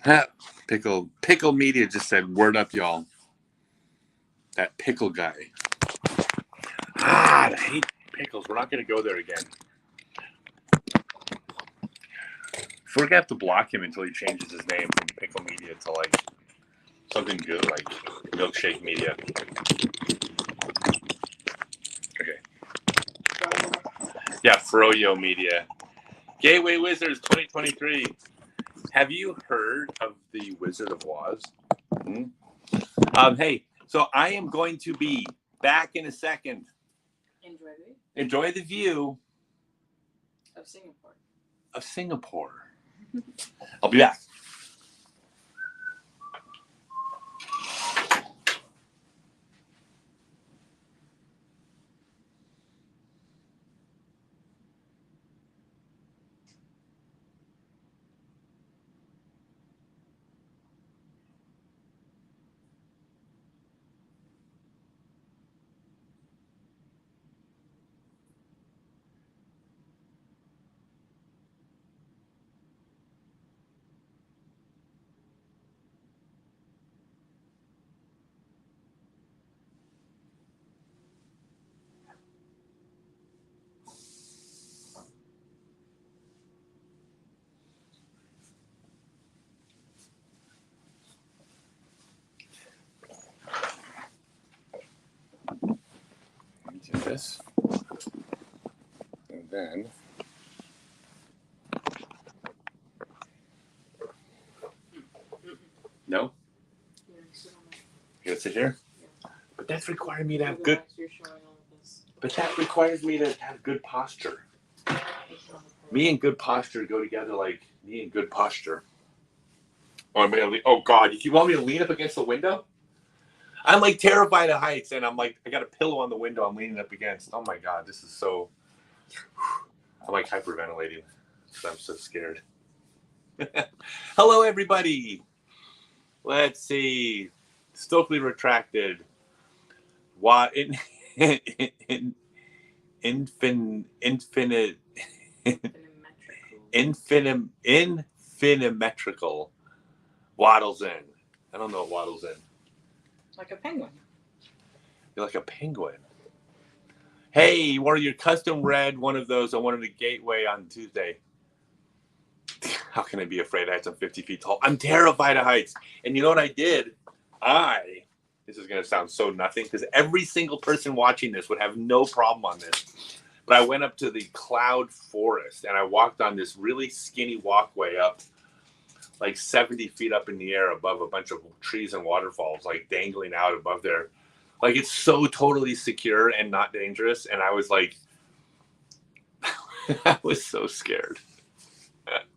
Pickle Media just said, word up, y'all. That pickle guy. I hate pickles. We're not going to go there again. We're going to have to block him until he changes his name from Pickle Media to like something good, like Milkshake Media. Okay. Yeah, Froyo Media. Gateway Wizards 2023. Have you heard of the Wizard of Oz? Hey, so I am going to be back in a second. Enjoy the view of Singapore. I'll be back. Do this, and then no. You gotta sit here. But that's requiring me to have good. But that requires me to have good posture. Me and good posture go together like me and good posture. Oh God! You want me to lean up against the window? I'm like terrified of heights, and I'm like, I got a pillow on the window I'm leaning up against. Oh my God, this is so. I'm like hyperventilating because I'm so scared. Hello, everybody. Let's see. Stokely retracted. What infinimetrical waddles in. I don't know what waddles in. Like a penguin. You're like a penguin. Hey, you ordered your custom red one of those. I wanted a Gateway on Tuesday. How can I be afraid of heights? I'm 50 feet tall. I'm terrified of heights. And you know what I did? This is going to sound so nothing because every single person watching this would have no problem on this. But I went up to the cloud forest and I walked on this really skinny walkway up like 70 feet up in the air above a bunch of trees and waterfalls, like dangling out above there. Like it's so totally secure and not dangerous. And I was like, I was so scared.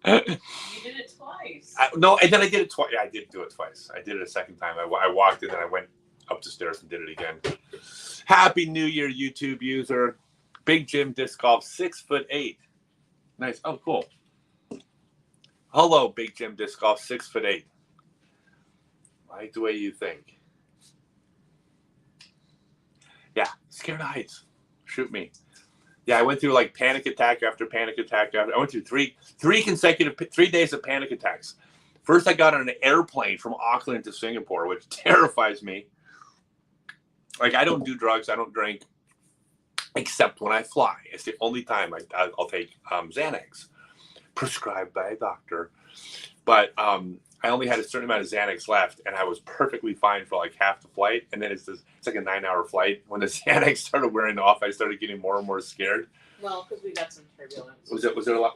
You did it twice. No, and then I did it twice. Yeah, I did do it twice. I did it a second time. I walked and then I went up the stairs and did it again. Happy New Year, YouTube user. Big Jim Disc Golf, 6'8". Nice. Oh, cool. Hello, Big Jim Disc Golf, 6'8". Like the way you think. Yeah, scared of heights. Shoot me. Yeah, I went through like panic attack after panic attack after. I went through three consecutive 3 days of panic attacks. First, I got on an airplane from Auckland to Singapore, which terrifies me. Like, I don't do drugs. I don't drink, except when I fly. It's the only time I'll take Xanax, prescribed by a doctor. But I only had a certain amount of Xanax left, and I was perfectly fine for like half the flight. And then it's like a 9-hour flight. When the Xanax started wearing off, I started getting more and more scared. Well, because we got some turbulence. Was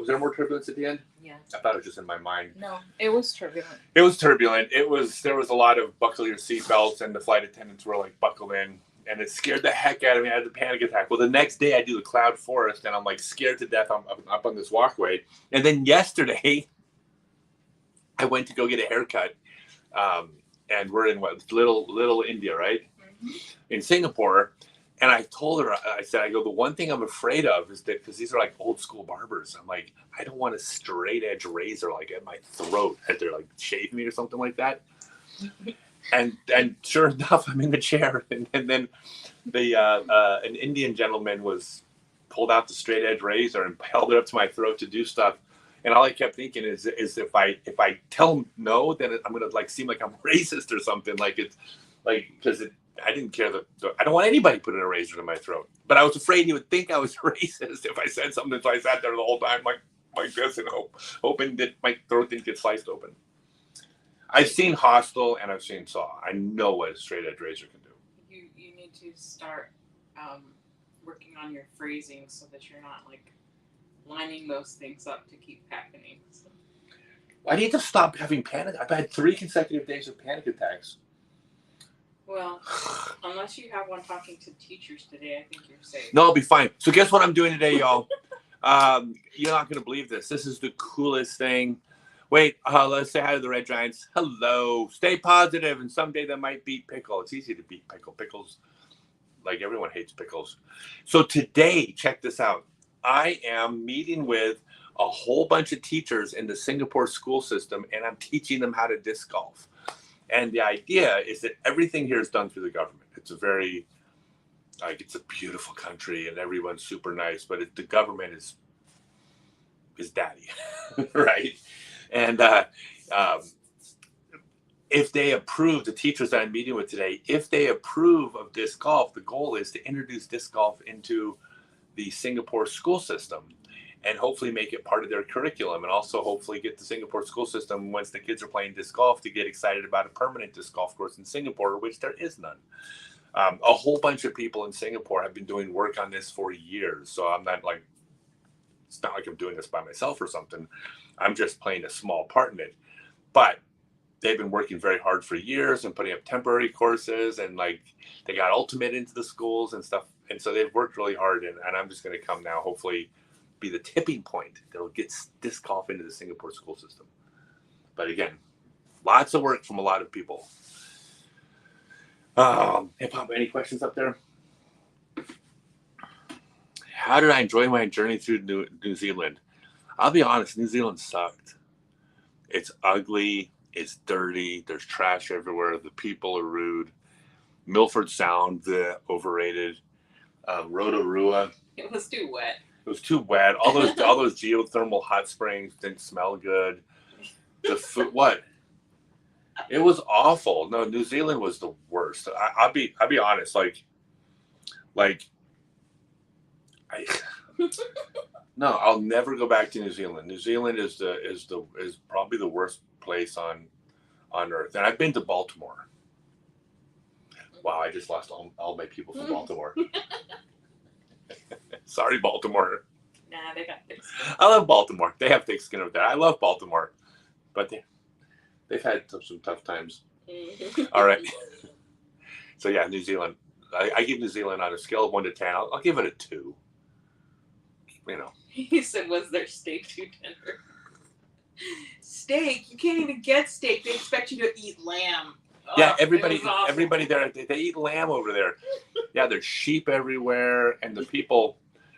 there more turbulence at the end? Yeah. I thought it was just in my mind. No, it was turbulent. It was turbulent. There was a lot of buckle your seatbelts, and the flight attendants were like buckled in, and it scared the heck out of me. I had a panic attack. Well, the next day I do the cloud forest, and I'm like scared to death. I'm up on this walkway, and then yesterday I went to go get a haircut, and we're in Little India, right? Mm-hmm. In Singapore. And I told her, I said, the one thing I'm afraid of is that, because these are like old school barbers, I'm like, I don't want a straight edge razor like at my throat as they're like shaving me or something like that. and sure enough, I'm in the chair, and then an Indian gentleman pulled out the straight edge razor and held it up to my throat to do stuff. And all I kept thinking is if I tell them no, then I'm gonna like seem like I'm racist or something. Like it's like because I didn't care I don't want anybody putting a razor in my throat. But I was afraid he would think I was racist if I said something. So I sat there the whole time like this and hoping that my throat didn't get sliced open. I've seen Hostel and I've seen Saw. I know what a straight edge razor can do. You need to start working on your phrasing so that you're not like lining those things up to keep happening. So. I need to stop having panic. I've had 3 consecutive days of panic attacks. Well, unless you have one talking to teachers today, I think you're safe. No, I'll be fine. So guess what I'm doing today, y'all? You're not going to believe this. This is the coolest thing. Wait, let's say hi to the Red Giants. Hello. Stay positive, and someday they might beat Pickle. It's easy to beat Pickle. Pickles, like everyone hates pickles. So today, check this out. I am meeting with a whole bunch of teachers in the Singapore school system, and I'm teaching them how to disc golf. And the idea is that everything here is done through the government. It's a very, it's a beautiful country, and everyone's super nice, but the government is daddy, right? And if they approve, the teachers that I'm meeting with today, if they approve of disc golf, the goal is to introduce disc golf into the Singapore school system and hopefully make it part of their curriculum, and also hopefully get the Singapore school system, once the kids are playing disc golf, to get excited about a permanent disc golf course in Singapore, which there is none. A whole bunch of people in Singapore have been doing work on this for years. So I'm not like, it's not like I'm doing this by myself or something. I'm just playing a small part in it. But they've been working very hard for years and putting up temporary courses, and like they got Ultimate into the schools and stuff. And so they've worked really hard, and I'm just going to come now, hopefully be the tipping point that will get disc golf into the Singapore school system. But again, lots of work from a lot of people. Hey, Pop, any questions up there? How did I enjoy my journey through New Zealand? I'll be honest, New Zealand sucked. It's ugly. It's dirty. There's trash everywhere. The people are rude. Milford Sound, overrated. Rotorua. It was too wet. It was too wet. All those geothermal hot springs didn't smell good. The food, what? It was awful. No, New Zealand was the worst. I'll be honest. No, I'll never go back to New Zealand. New Zealand is probably the worst place on earth. And I've been to Baltimore. Wow, I just lost all my people from Baltimore. Sorry, Baltimore. Nah, they got thick skin. I love Baltimore. They have thick skin over there. I love Baltimore, but they've had some tough times. All right. So yeah, New Zealand. I give New Zealand on a scale of 1 to 10. I'll give it a 2. You know. He said, "Was their steak too tender?" Steak? You can't even get steak. They expect you to eat lamb. Yeah, everybody there, they eat lamb over there. Yeah, there's sheep everywhere, and the people,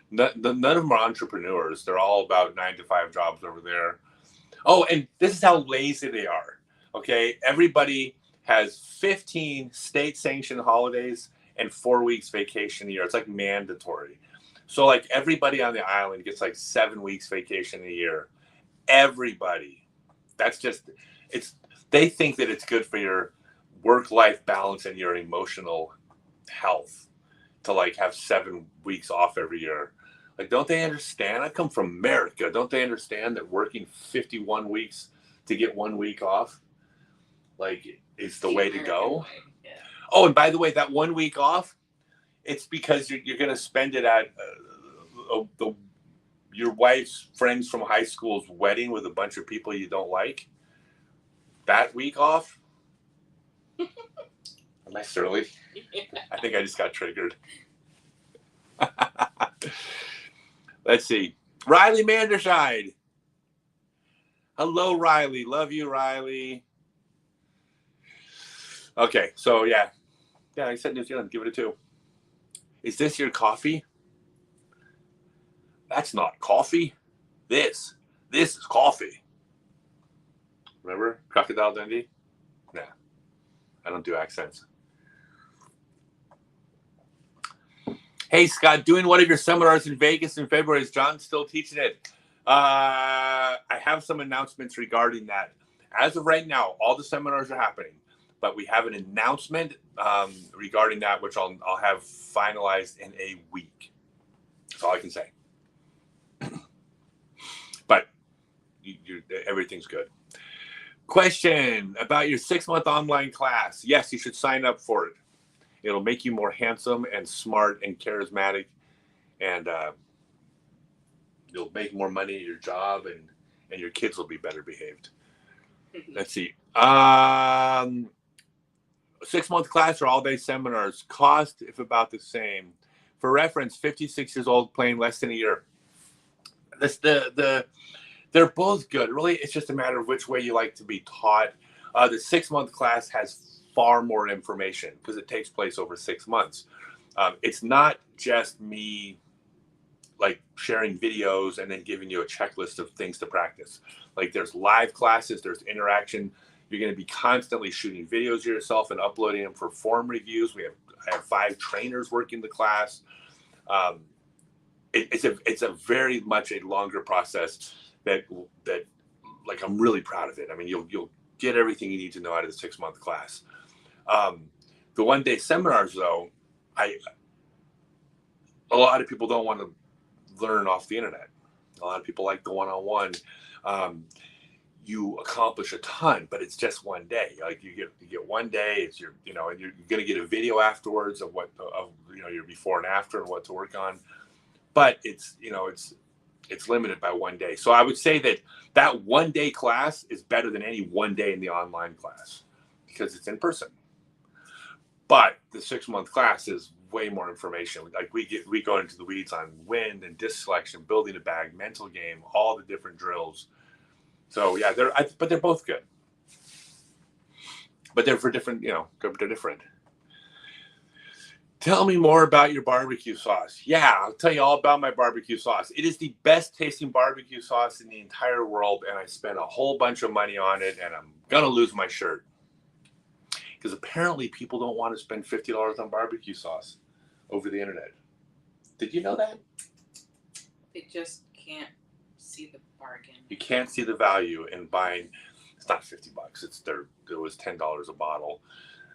none of them are entrepreneurs. They're all about 9-to-5 jobs over there. Oh, and this is how lazy they are. Okay, everybody has 15 state-sanctioned holidays and 4 weeks vacation a year. It's like mandatory. So like everybody on the island gets like 7 weeks vacation a year. Everybody. That's just, they think that it's good for your work-life balance and your emotional health to like have 7 weeks off every year. Like, don't they understand? I come from America. Don't they understand that working 51 weeks to get 1 week off, like, is the way to go? Yeah. Oh, and by the way, that 1 week off, it's because you're going to spend it at your wife's friends from high school's wedding with a bunch of people you don't like. That week off? Am I surly? Yeah. I think I just got triggered. Let's see. Riley Manderscheid. Hello, Riley. Love you, Riley. Okay, so yeah. Yeah, I said New Zealand. Give it a 2. Is this your coffee? That's not coffee. This is coffee. Remember Crocodile Dundee? Nah, I don't do accents. Hey, Scott, doing one of your seminars in Vegas in February. Is John still teaching it? I have some announcements regarding that. As of right now, all the seminars are happening, but we have an announcement regarding that, which I'll have finalized in a week. That's all I can say. But everything's good. Question about your 6-month online class. Yes, you should sign up for it. It'll make you more handsome and smart and charismatic, and you'll make more money at your job, and your kids will be better behaved. Let's see. 6-month class or all-day seminars. Cost, if about the same. For reference, 56 years old, playing less than a year. They're both good. Really, it's just a matter of which way you like to be taught. The 6-month class has far more information because it takes place over 6 months. It's not just me like sharing videos and then giving you a checklist of things to practice. Like there's live classes, there's interaction. You're going to be constantly shooting videos of yourself and uploading them for form reviews. I have 5 trainers working the class. It's a very much a longer process that like I'm really proud of it. I mean, you'll get everything you need to know out of the 6-month class. The 1-day seminars, though, a lot of people don't want to learn off the internet. A lot of people like the one-on-one. You accomplish a ton, but it's just 1 day. Like you get 1 day. It's and you're going to get a video afterwards of your before and after and what to work on. But it's limited by 1 day. So I would say that 1-day class is better than any 1 day in the online class because it's in person. But the 6-month class is way more information. Like we go into the weeds on wind and disc selection, building a bag, mental game, all the different drills. So yeah, but they're both good. But they're for different, they're different. Tell me more about your barbecue sauce. Yeah, I'll tell you all about my barbecue sauce. It is the best tasting barbecue sauce in the entire world, and I spent a whole bunch of money on it, and I'm gonna lose my shirt. Because apparently people don't want to spend $50 on barbecue sauce over the internet. Did you know that? They just can't see the bargain. You can't see the value in buying. It's not $50. It was $10 a bottle.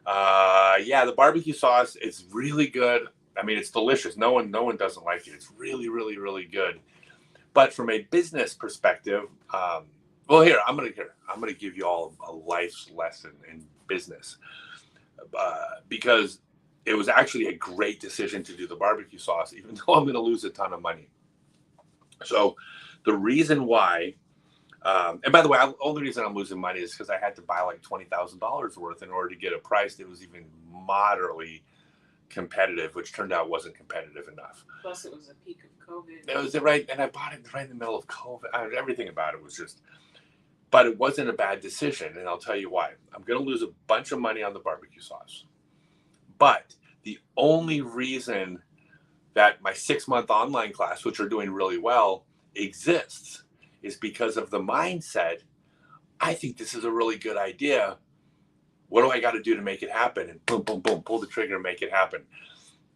Yeah, the barbecue sauce is really good. I mean, it's delicious. No one doesn't like it. It's really, really, really good. But from a business perspective, I'm gonna give you all a life's lesson in business, because it was actually a great decision to do the barbecue sauce, even though I'm gonna lose a ton of money. So the reason why, and by the way, the only reason I'm losing money is because I had to buy like $20,000 worth in order to get a price that was even moderately competitive, which turned out wasn't competitive enough. Plus, it was a peak of COVID. It was right, and I bought it right in the middle of COVID. Everything about it was just, but it wasn't a bad decision, and I'll tell you why. I'm going to lose a bunch of money on the barbecue sauce, but the only reason that my 6-month online class, which are doing really well, exists is because of the mindset. I think this is a really good idea. What do I got to do to make it happen? And boom, boom, boom, pull the trigger and make it happen.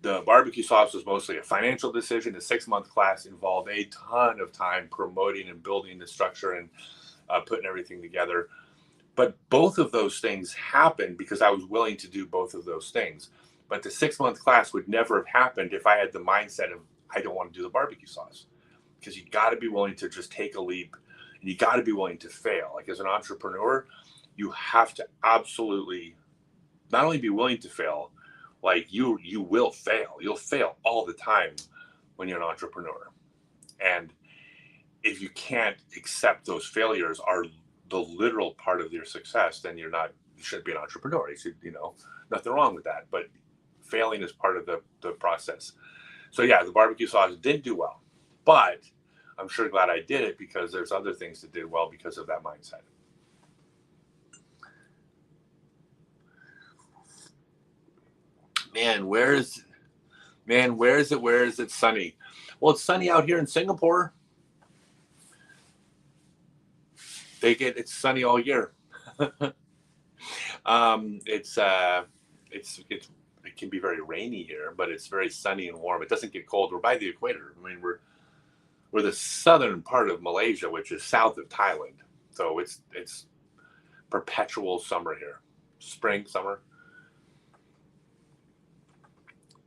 The barbecue sauce was mostly a financial decision. The 6-month class involved a ton of time promoting and building the structure and putting everything together. But both of those things happened because I was willing to do both of those things. But the 6-month class would never have happened if I had the mindset of, I don't want to do the barbecue sauce. Because you got to be willing to just take a leap, and you got to be willing to fail. Like as an entrepreneur, you have to absolutely not only be willing to fail, like you will fail. You'll fail all the time when you're an entrepreneur. And if you can't accept those failures are the literal part of your success, then you shouldn't be an entrepreneur. You should, nothing wrong with that. But failing is part of the process. So yeah, the barbecue sauce didn't do well, but I'm sure glad I did it because there's other things that did well because of that mindset. Man, where is it sunny? Well, it's sunny out here in Singapore. It's sunny all year. It can be very rainy here, but it's very sunny and warm. It doesn't get cold. We're by the equator. I mean, we're the southern part of Malaysia, which is south of Thailand. So it's perpetual summer here. Spring, summer.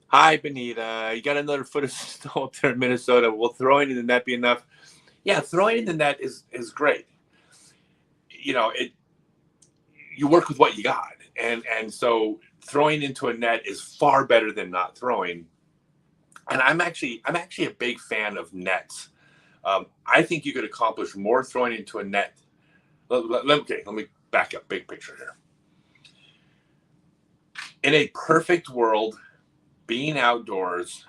Hi, Benita. You got another foot of snow up there in Minnesota. Will throwing in the net be enough? Yeah, throwing in the net is great. You know, you work with what you got. And so throwing into a net is far better than not throwing. And I'm actually a big fan of nets. I think you could accomplish more throwing into a net. Okay, let me back up. Big picture here. In a perfect world, being outdoors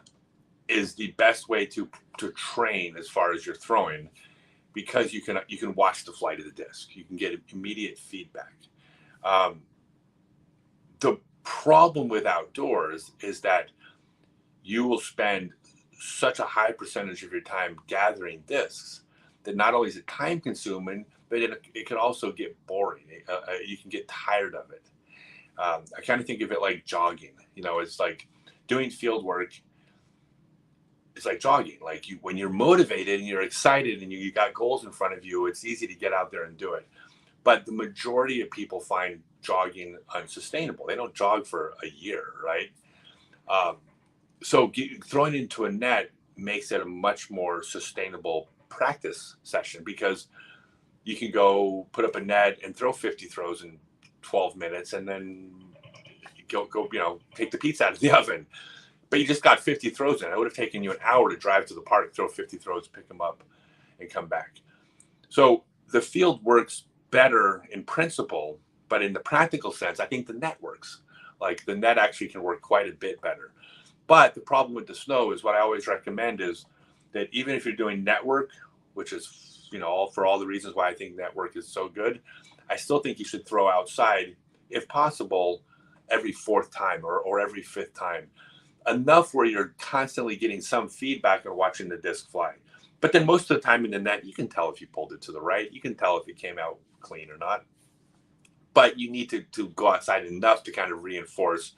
is the best way to train as far as your throwing, because you can watch the flight of the disc. You can get immediate feedback. The problem with outdoors is that you will spend such a high percentage of your time gathering discs that not only is it time consuming, but it can also get boring. You can get tired of it. I kind of think of it like jogging. You know, it's like doing field work. It's like jogging. Like when you're motivated and you're excited and you got goals in front of you, it's easy to get out there and do it. But the majority of people find jogging unsustainable. They don't jog for a year, right? So throwing into a net makes it a much more sustainable practice session, because you can go put up a net and throw 50 throws in 12 minutes and then go take the pizza out of the oven. But you just got 50 throws in. It would have taken you an hour to drive to the park, throw 50 throws, pick them up, and come back. So the field works better in principle, but in the practical sense, I think the net works. Like the net actually can work quite a bit better. But the problem with the snow is, what I always recommend is that even if you're doing network, which is, for all the reasons why I think network is so good, I still think you should throw outside, if possible, every fourth time or every fifth time. Enough where you're constantly getting some feedback and watching the disc fly. But then most of the time in the net, you can tell if you pulled it to the right. You can tell if it came out clean or not. But you need to go outside enough to kind of reinforce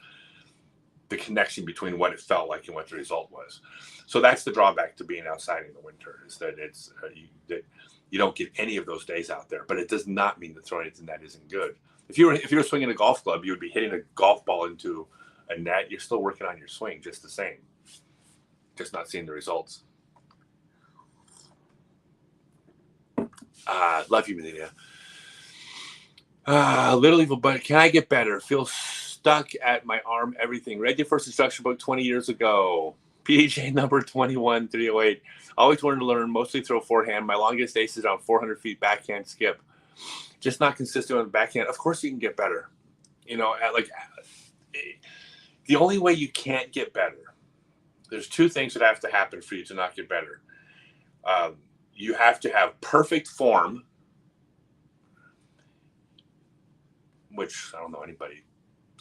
the connection between what it felt like and what the result was. So that's the drawback to being outside in the winter, is that that you don't get any of those days out there. But it does not mean that throwing into the net isn't good. If you were swinging a golf club, you would be hitting a golf ball into a net. You're still working on your swing just the same, just not seeing the results. Love you, Melina. Little evil, but can I get better? Feel stuck at my arm, everything. Read your first instruction book 20 years ago. PDGA number 21308. Always wanted to learn, mostly throw forehand. My longest ace is around 400 feet backhand skip. Just not consistent on the backhand. Of course you can get better. The only way you can't get better, there's two things that have to happen for you to not get better. You have to have perfect form, which I don't know anybody,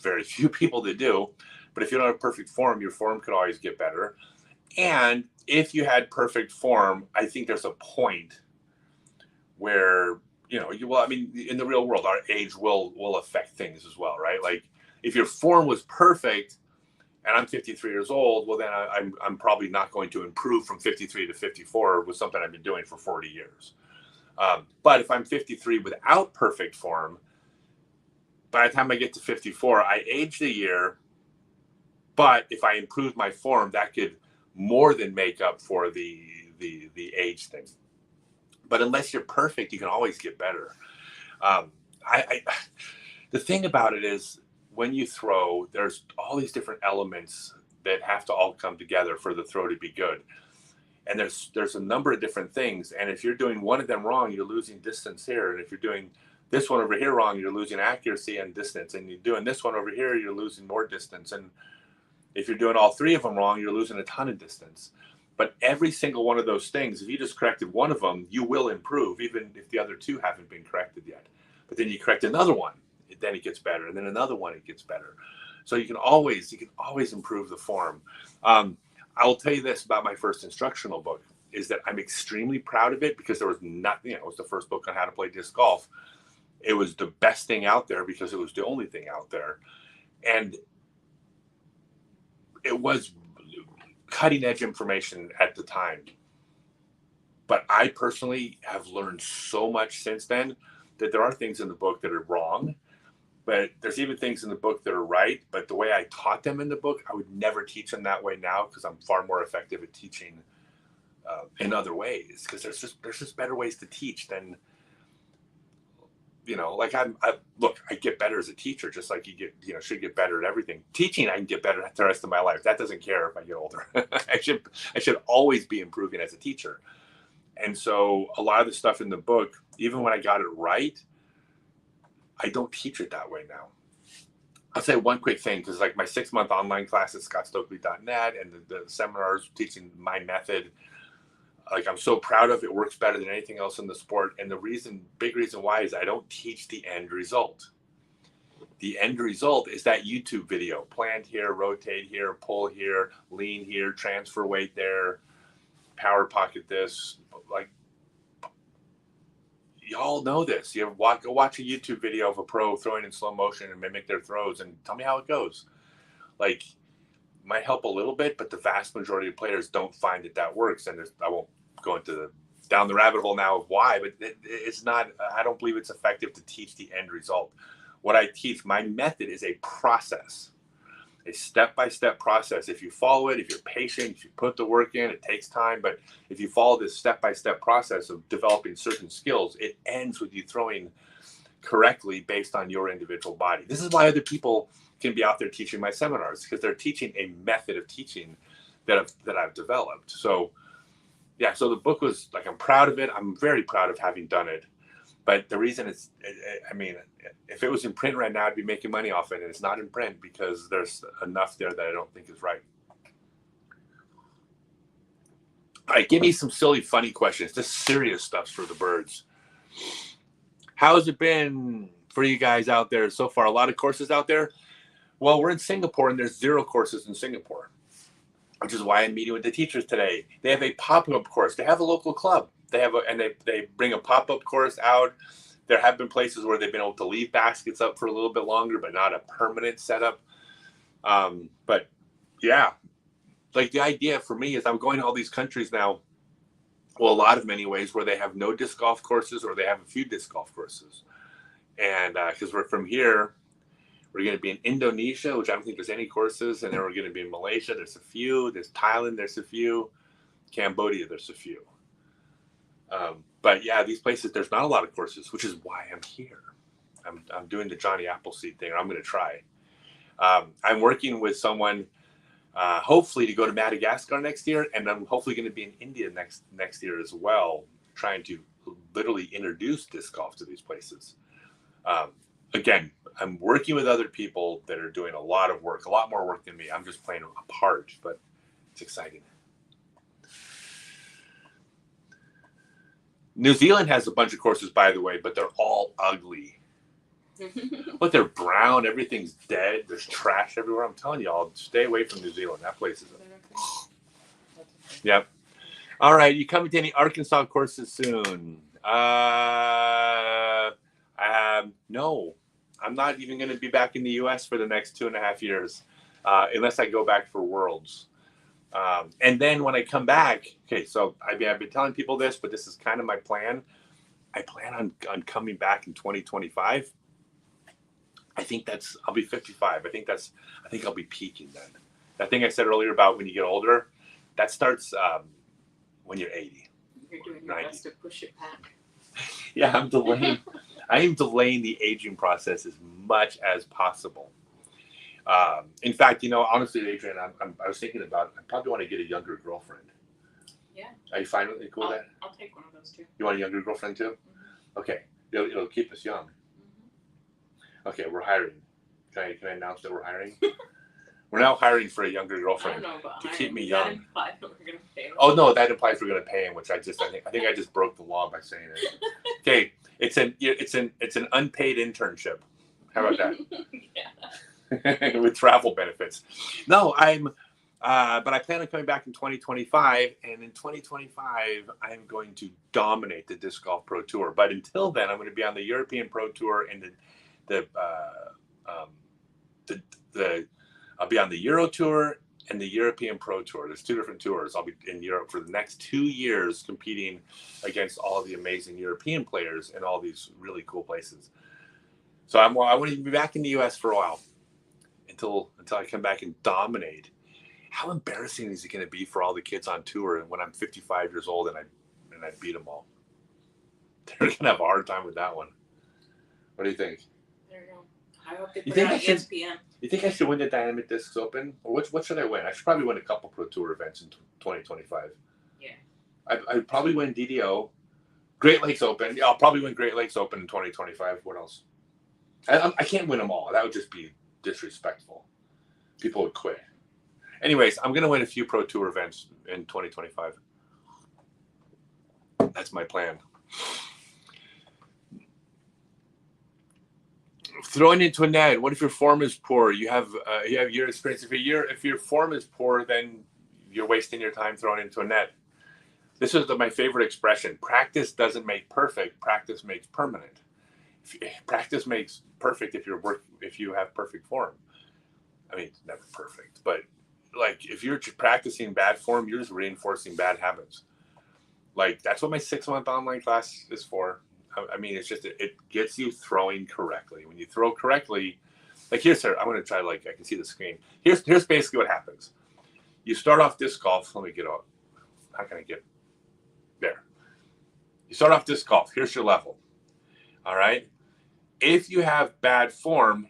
very few people that do. But if you don't have perfect form, your form could always get better. And if you had perfect form, I think there's a point where, in the real world, our age will affect things as well, right? Like if your form was perfect and I'm 53 years old, well, then I'm probably not going to improve from 53 to 54 with something I've been doing for 40 years. But if I'm 53 without perfect form, by the time I get to 54, I aged a year. But if I improved my form, that could more than make up for the age thing. But unless you're perfect, you can always get better. The thing about it is, when you throw, there's all these different elements that have to all come together for the throw to be good. And there's a number of different things. And if you're doing one of them wrong, you're losing distance here. And if you're doing this one over here wrong, you're losing accuracy and distance. And you're doing this one over here, you're losing more distance. And if you're doing all three of them wrong, you're losing a ton of distance. But every single one of those things, if you just corrected one of them, you will improve, even if the other two haven't been corrected yet. But then you correct another one, then it gets better. And then another one, it gets better. So you can always improve the form. I will tell you this about my first instructional book, is that I'm extremely proud of it, because there was nothing, it was the first book on how to play disc golf. It was the best thing out there because it was the only thing out there. And it was cutting edge information at the time. But I personally have learned so much since then that there are things in the book that are wrong, but there's even things in the book that are right. But the way I taught them in the book, I would never teach them that way now, because I'm far more effective at teaching in other ways. Because there's just better ways to teach than, like I get better as a teacher, just like should get better at everything. Teaching, I can get better at the rest of my life. That doesn't care if I get older. I should always be improving as a teacher. And so a lot of the stuff in the book, even when I got it right, I don't teach it that way now. I'll say one quick thing, because like my 6-month online class at scottstokely.net and the seminars teaching my method, like I'm so proud of it. It works better than anything else in the sport. And the big reason why is I don't teach the end result. The end result is that YouTube video: plant here, rotate here, pull here, lean here, transfer weight there, power pocket this. Like, y'all know this. Go watch a YouTube video of a pro throwing in slow motion and mimic their throws and tell me how it goes. Like, might help a little bit, but the vast majority of players don't find that works. And I won't go down the rabbit hole now of why, but it's not. I don't believe it's effective to teach the end result. What I teach, my method, is a process, a step-by-step process. If you follow it, if you're patient, if you put the work in, it takes time. But if you follow this step-by-step process of developing certain skills, it ends with you throwing correctly based on your individual body. This is why other people can be out there teaching my seminars, because they're teaching a method of teaching that I've developed. So yeah, so the book was like, I'm proud of it. I'm very proud of having done it. But the reason if it was in print right now, I'd be making money off it. And it's not in print because there's enough there that I don't think is right. All right, give me some silly, funny questions. This serious stuff's for the birds. How's it been for you guys out there so far? A lot of courses out there? Well, we're in Singapore, and there's 0 courses in Singapore, which is why I'm meeting with the teachers today. They have a pop-up course. They have a local club. They bring a pop-up course out. There have been places where they've been able to leave baskets up for a little bit longer, but not a permanent setup. But yeah, like the idea for me is I'm going to all these countries now. Well, a lot of many ways where they have no disc golf courses, or they have a few disc golf courses. And because we're from here, we're going to be in Indonesia, which I don't think there's any courses. And then we're going to be in Malaysia. There's a few. There's Thailand. There's a few. Cambodia. There's a few. But yeah, these places, there's not a lot of courses, which is why I'm here. I'm doing the Johnny Appleseed thing, or I'm going to try. I'm working with someone, hopefully to go to Madagascar next year. And I'm hopefully going to be in India next year as well, trying to literally introduce disc golf to these places. Again, I'm working with other people that are doing a lot of work, a lot more work than me. I'm just playing a part, but it's exciting. New Zealand has a bunch of courses, by the way, but they're all ugly. But they're brown. Everything's dead. There's trash everywhere. I'm telling y'all, stay away from New Zealand. That place is Yep. All right. You coming to any Arkansas courses soon? No. I'm not even going to be back in the U.S. for the next 2.5 years, unless I go back for Worlds. And then when I come back, okay, so I've been telling people this, but this is kind of my plan. I plan on coming back in 2025. I think I'll be 55. I think I'll be peaking then. That thing I said earlier about when you get older, that starts when you're 80. You're doing your best to push it back. Yeah, I am delaying the aging process as much as possible. In fact, honestly, Adrian, I was thinking about, I probably want to get a younger girlfriend. Yeah. Are you fine with it? Cool with that? I'll take one of those too. You want a younger girlfriend too? Mm-hmm. Okay. It'll keep us young. Mm-hmm. Okay, we're hiring. Can I announce that we're hiring? We're now hiring for a younger girlfriend to keep me young. That implies that we're going to pay him. Oh no, that implies we're going to pay him, which I think I just broke the law by saying it. Okay, it's an unpaid internship. How about that? Yeah. With travel benefits. No, but I plan on coming back in 2025, and in 2025, I'm going to dominate the Disc Golf Pro Tour. But until then, I'm going to be on the European Pro Tour and I'll be on the Euro Tour and the European Pro Tour. There's 2 different tours. I'll be in Europe for the next 2 years competing against all the amazing European players in all these really cool places. So I want to be back in the U.S. for a while until I come back and dominate. How embarrassing is it going to be for all the kids on tour and when I'm 55 years old and I beat them all? They're going to have a hard time with that one. What do you think? There you go. I hope they put it on ESPN. You think I should win the Dynamic Discs Open? Or what should I win? I should probably win a couple Pro Tour events in 2025. Yeah. I'd probably win DDO. Great Lakes Open. Yeah, I'll probably win Great Lakes Open in 2025. What else? I can't win them all. That would just be disrespectful. People would quit. Anyways, I'm going to win a few Pro Tour events in 2025. That's my plan. Throwing into a net. What if your form is poor? You have your experience. If your form is poor, then you're wasting your time throwing into a net. This is my favorite expression. Practice doesn't make perfect. Practice makes permanent. Practice makes perfect if you have perfect form. I mean, it's never perfect, but like if you're practicing bad form, you're just reinforcing bad habits. Like that's what my 6-month online class is for. I mean, it's just it gets you throwing correctly. When you throw correctly, like here's here, I'm going to try like I can see the screen. Here's basically what happens. You start off disc golf. Let me get out. How can I get there? You start off disc golf. Here's your level. All right. If you have bad form,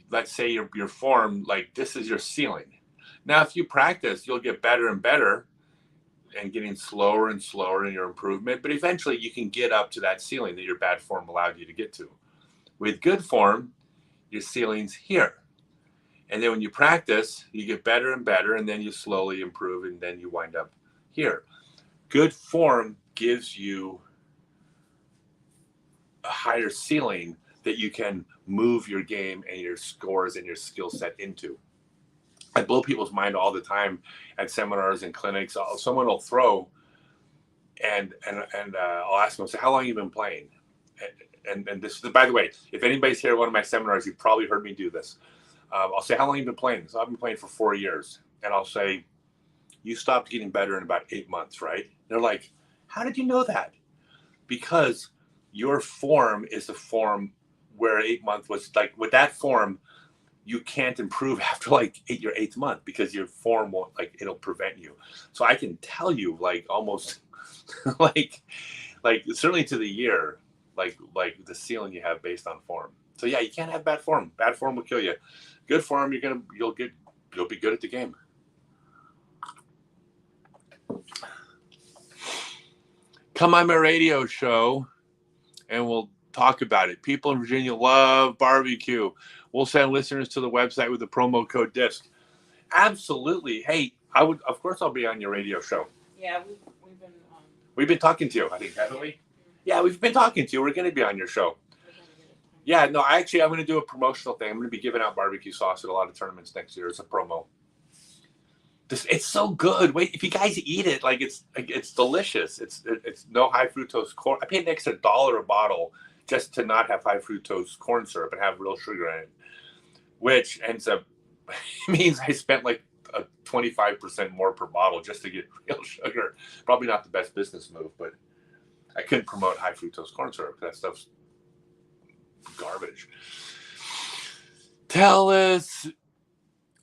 let's say your form, like this is your ceiling. Now, if you practice, you'll get better and better and getting slower and slower in your improvement. But eventually you can get up to that ceiling that your bad form allowed you to get to. With good form, your ceiling's here. And then when you practice, you get better and better, and then you slowly improve, and then you wind up here. Good form gives you a higher ceiling that you can move your game and your scores and your skill set into. I blow people's mind all the time at seminars and clinics. Someone will throw, and I'll ask them, say, how long have you been playing? And this, by the way, if anybody's here at one of my seminars, you've probably heard me do this. I'll say, how long have you been playing? So I've been playing for 4 years. And I'll say, you stopped getting better in about 8 months, right? They're like, how did you know that? Because your form is the form where 8 months was like, with that form, you can't improve after like your 8th month because your form won't, like, it'll prevent you. So I can tell you like almost like certainly to the year, like the ceiling you have based on form. So yeah, you can't have bad form. Bad form will kill you. Good form, you'll be good at the game. Come on my radio show and we'll talk about it. People in Virginia love barbecue. We'll send listeners to the website with the promo code DISC. Absolutely. Hey, of course I'll be on your radio show. Yeah, we've been talking to you, I think, haven't we? Yeah, we've been talking to you. We're going to be on your show. Yeah, no, I'm going to do a promotional thing. I'm going to be giving out barbecue sauce at a lot of tournaments next year as a promo. It's so good. Wait, if you guys eat it, like it's delicious. It's no high fructose corn. I paid an extra $1 a bottle just to not have high fructose corn syrup and have real sugar in it, which ends up means I spent like a 25% more per bottle just to get real sugar. Probably not the best business move, but I couldn't promote high fructose corn syrup. That stuff's garbage. Tell us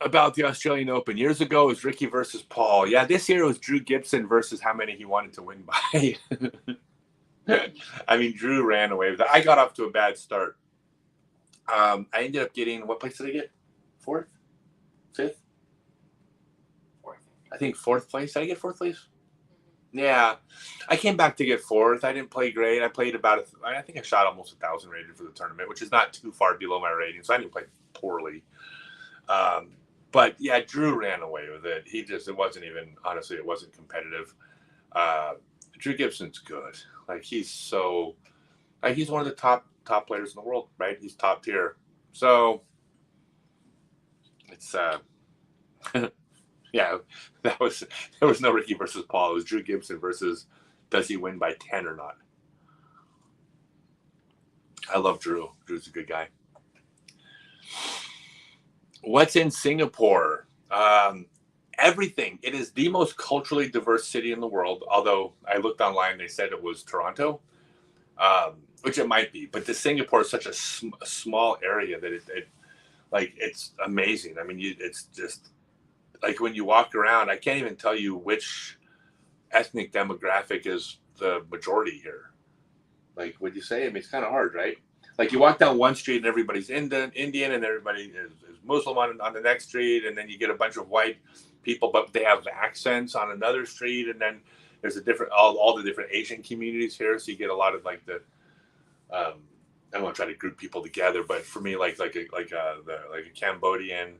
about the Australian Open. Years ago, it was Ricky versus Paul. Yeah, this year it was Drew Gibson versus how many he wanted to win by. I mean, Drew ran away with it. I got off to a bad start. I ended up getting, what place did I get? 4th? 5th? 4th. I think 4th place. Did I get 4th place? Yeah. I came back to get 4th. I didn't play great. I played I think I shot almost 1,000 rated for the tournament, which is not too far below my rating, so I didn't play poorly. But yeah, Drew ran away with it. It wasn't even, honestly, it wasn't competitive. Drew Gibson's good. Like he's one of the top players in the world, right? He's top tier. So it's, yeah, there was no Ricky versus Paul. It was Drew Gibson versus does he win by 10 or not? I love Drew. Drew's a good guy. What's in Singapore? Everything. It is the most culturally diverse city in the world. Although I looked online, they said it was Toronto, which it might be. But the Singapore is such a small area that it's amazing. I mean, it's just like when you walk around, I can't even tell you which ethnic demographic is the majority here. Like, what'd you say? I mean, it's kind of hard, right? Like you walk down one street and everybody's Indian and everybody is Muslim on the next street, and then you get a bunch of white people, but they have accents on another street, and then there's a different all the different Asian communities here, so you get a lot of like the I don't want to try to group people together, but for me, like a Cambodian,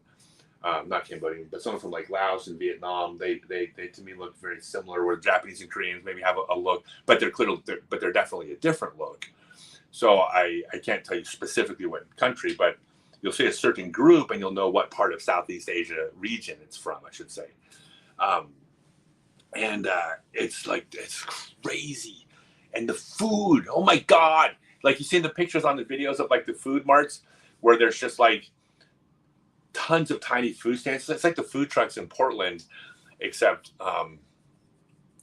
not Cambodian, but someone from like Laos and Vietnam, they to me look very similar. Where Japanese and Koreans maybe have a look, but they're definitely a different look. So I can't tell you specifically what country, but you'll see a certain group and you'll know what part of Southeast Asia region it's from, I should say. It's crazy. And the food, oh my God. Like you see the pictures on the videos of like the food marts where there's just like tons of tiny food stands. It's like the food trucks in Portland, except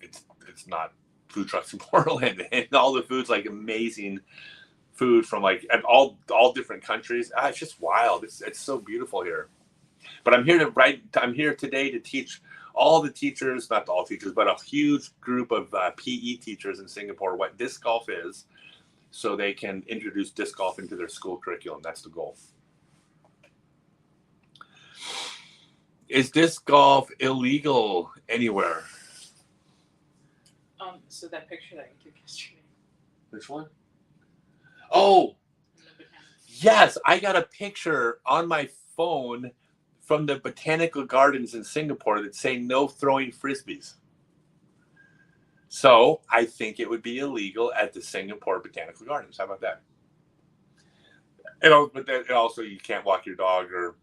it's not food trucks in Portland. And all the food's like amazing food from like all different countries. It's just wild. It's so beautiful here. But I'm here today to teach all the teachers, not all teachers, but a huge group of PE teachers in Singapore what disc golf is, so they can introduce disc golf into their school curriculum. That's the goal. Is disc golf illegal anywhere? So that picture that you took yesterday. Which one? Oh, yes. I got a picture on my phone from the botanical gardens in Singapore that say no throwing frisbees. So I think it would be illegal at the Singapore Botanical Gardens. How about that? But also you can't walk your dog or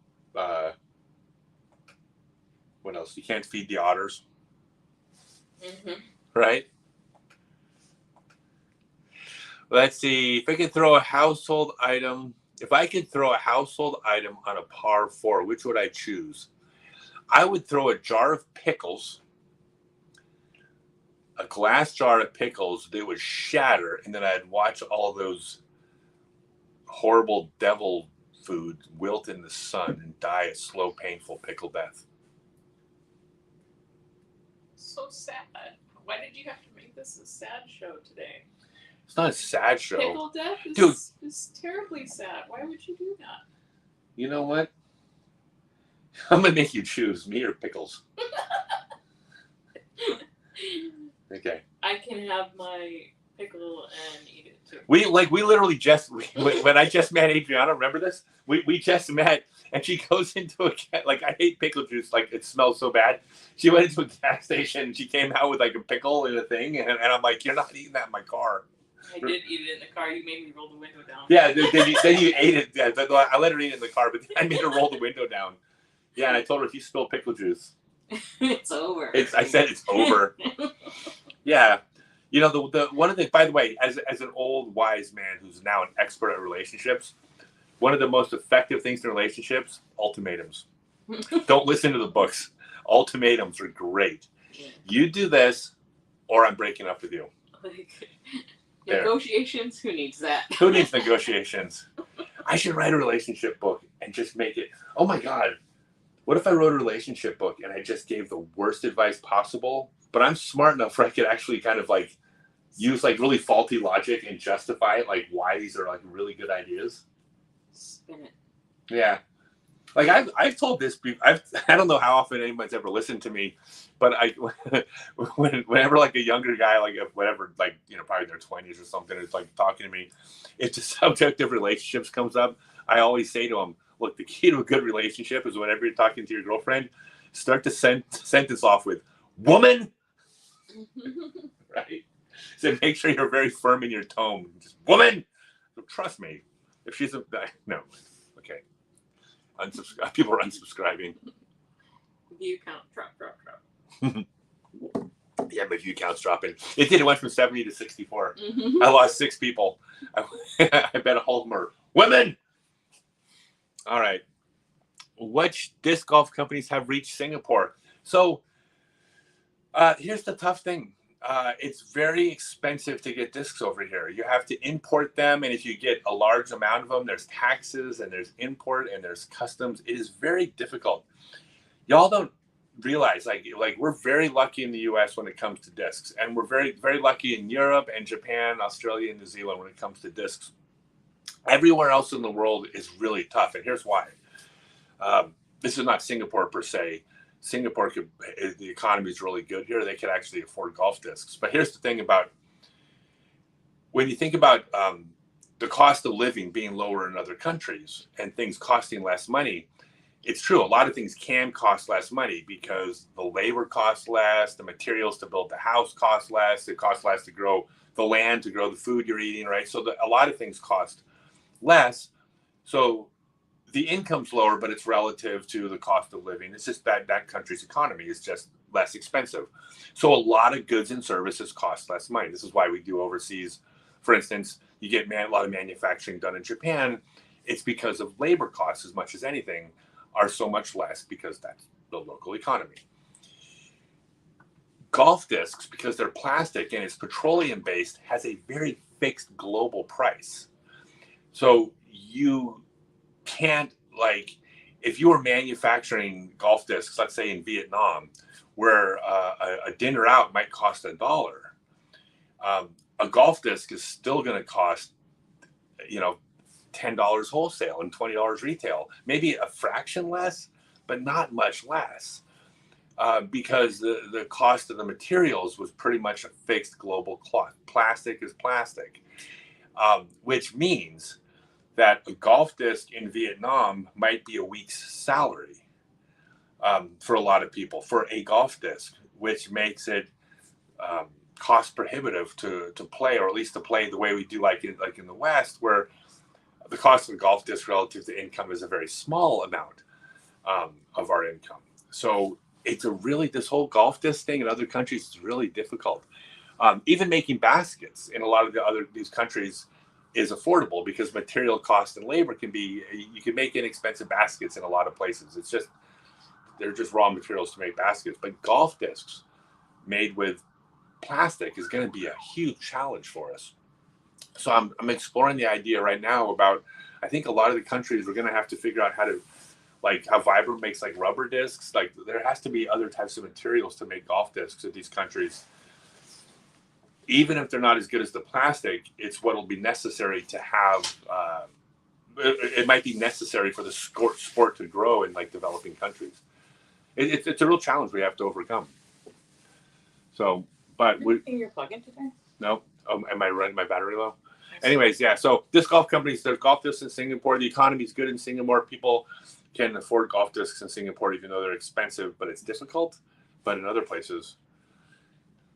what else? You can't feed the otters. Mm-hmm. Right? Let's see. If I could throw a household item, on a par 4, which would I choose? I would throw a jar of pickles, a glass jar of pickles that would shatter, and then I'd watch all those horrible devil food wilt in the sun and die a slow, painful pickle death. So sad. Why did you have to make this a sad show today? It's not a sad show. Pickle death is terribly sad. Why would you do that? You know what? I'm going to make you choose me or pickles. Okay. I can have my pickle and eat it too. We literally when I just met Adriana, remember this? We just met, and she goes into I hate pickle juice, like it smells so bad. She went into a gas station and she came out with like a pickle in a thing, and I'm like, you're not eating that in my car. I did eat it in the car. You made me roll the window down. Yeah, then you ate it. Yeah, I let her eat it in the car, but then I made her roll the window down. Yeah, and I told her if you spill pickle juice, it's over. I said it's over. Yeah. You know, by the way, as an old wise man who's now an expert at relationships, one of the most effective things in relationships, ultimatums. Don't listen to the books. Ultimatums are great. Yeah. You do this, or I'm breaking up with you. Negotiations? Who needs that? Who needs negotiations? I should write a relationship book and just make it. Oh my God. What if I wrote a relationship book and I just gave the worst advice possible, but I'm smart enough where I could actually kind of like use like really faulty logic and justify it, like why these are like really good ideas? Spin it. Yeah. Like I've told this, I don't know how often anyone's ever listened to me, but whenever like a younger guy, like whatever, like, you know, probably in their 20s or something, is like talking to me, if the subject of relationships comes up, I always say to them, look, the key to a good relationship is whenever you're talking to your girlfriend, start the sentence off with woman, right? So make sure you're very firm in your tone. Just woman, so trust me. If she's no, okay. Unsubscribe. People are unsubscribing. View count drop. Yeah, my view count's dropping. It did. It went from 70 to 64. Mm-hmm. I lost 6 people. I bet all of them are women. All right. which disc golf companies have reached Singapore? So here's the tough thing. It's very expensive to get discs over here. You have to import them, and if you get a large amount of them, there's taxes and there's import and there's customs. It is very difficult. Y'all don't realize like we're very lucky in the US when it comes to discs, and we're very, very lucky in Europe and Japan, Australia, and New Zealand when it comes to discs. Everywhere else in the world is really tough, and here's why. This is not Singapore per se. Singapore the economy is really good here. They could actually afford golf discs. But here's the thing about when you think about the cost of living being lower in other countries and things costing less money. It's true. A lot of things can cost less money because the labor costs less, the materials to build the house cost less, it costs less to grow the land, to grow the food you're eating, right? So a lot of things cost less. So the income's lower, but it's relative to the cost of living. It's just that country's economy is just less expensive. So a lot of goods and services cost less money. This is why we do overseas. For instance, you get a lot of manufacturing done in Japan. It's because of labor costs as much as anything are so much less because that's the local economy. Golf discs, because they're plastic and it's petroleum based, has a very fixed global price. So you can't, like, if you were manufacturing golf discs, let's say in Vietnam, where a dinner out might cost $1, a golf disc is still going to cost, $10 wholesale and $20 retail, maybe a fraction less, but not much less, because the cost of the materials was pretty much a fixed global cost. Plastic is plastic, which means that a golf disc in Vietnam might be a week's salary for a lot of people for a golf disc, which makes it cost prohibitive to play, or at least to play the way we do like in the West, where the cost of a golf disc relative to income is a very small amount of our income. So it's this whole golf disc thing in other countries is really difficult. Even making baskets in a lot of these countries is affordable because material cost and labor you can make inexpensive baskets in a lot of places. It's just, they're just raw materials to make baskets. But golf discs made with plastic is going to be a huge challenge for us. So I'm exploring the idea right now about, I think a lot of the countries we're going to have to figure out how to, like how Vibram makes like rubber discs. Like there has to be other types of materials to make golf discs in these countries. Even if they're not as good as the plastic, it's what will be necessary to have. It might be necessary for the sport to grow in like developing countries. It's a real challenge we have to overcome. So, but you're plugging today? No. Am I running my battery low? Anyways, yeah. So disc golf companies, there's golf discs in Singapore. The economy is good in Singapore. People can afford golf discs in Singapore, even though they're expensive, but it's difficult. But in other places,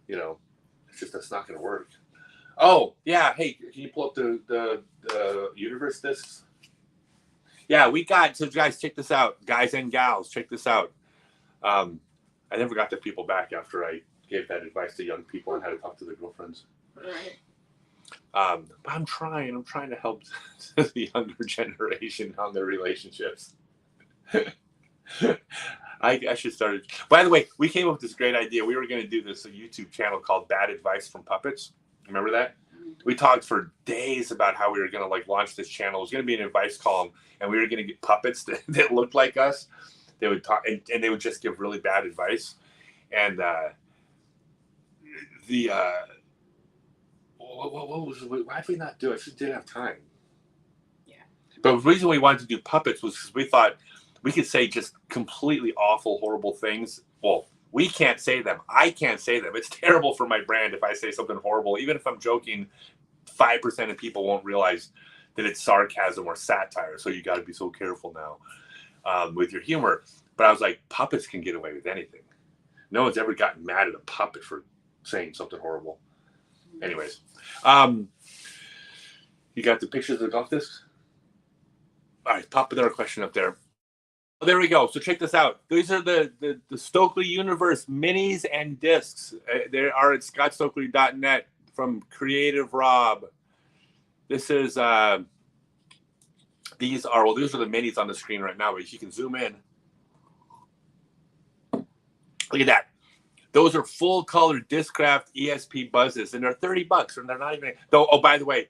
that's not going to work. Oh, yeah. Hey, can you pull up the universe discs? Yeah, so guys, check this out. Guys and gals, check this out. I never got the people back after I gave that advice to young people on how to talk to their girlfriends. Right. But I'm trying to help the younger generation on their relationships. I should start it. By the way, we came up with this great idea. We were going to do a YouTube channel called Bad Advice from Puppets. Remember that? Mm-hmm. We talked for days about how we were going to launch this channel. It was going to be an advice column, and we were going to get puppets that looked like us. They would talk, and they would just give really bad advice. And why did we not do it? I just didn't have time. Yeah. But the reason we wanted to do puppets was because we thought we could say just completely awful, horrible things. Well, we can't say them. I can't say them. It's terrible for my brand if I say something horrible. Even if I'm joking, 5% of people won't realize that it's sarcasm or satire. So you got to be so careful now with your humor. But I was like, puppets can get away with anything. No one's ever gotten mad at a puppet for saying something horrible. Anyways, you got the pictures of the golf discs? All right, pop another question up there. Oh, there we go. So check this out. These are the Stokely Universe minis and discs. They are at scottstokely.net from Creative Rob. This is these are the minis on the screen right now, but you can zoom in. Look at that. Those are full color Discraft ESP buzzes, and they're $30, and they're not even. Though, oh, by the way,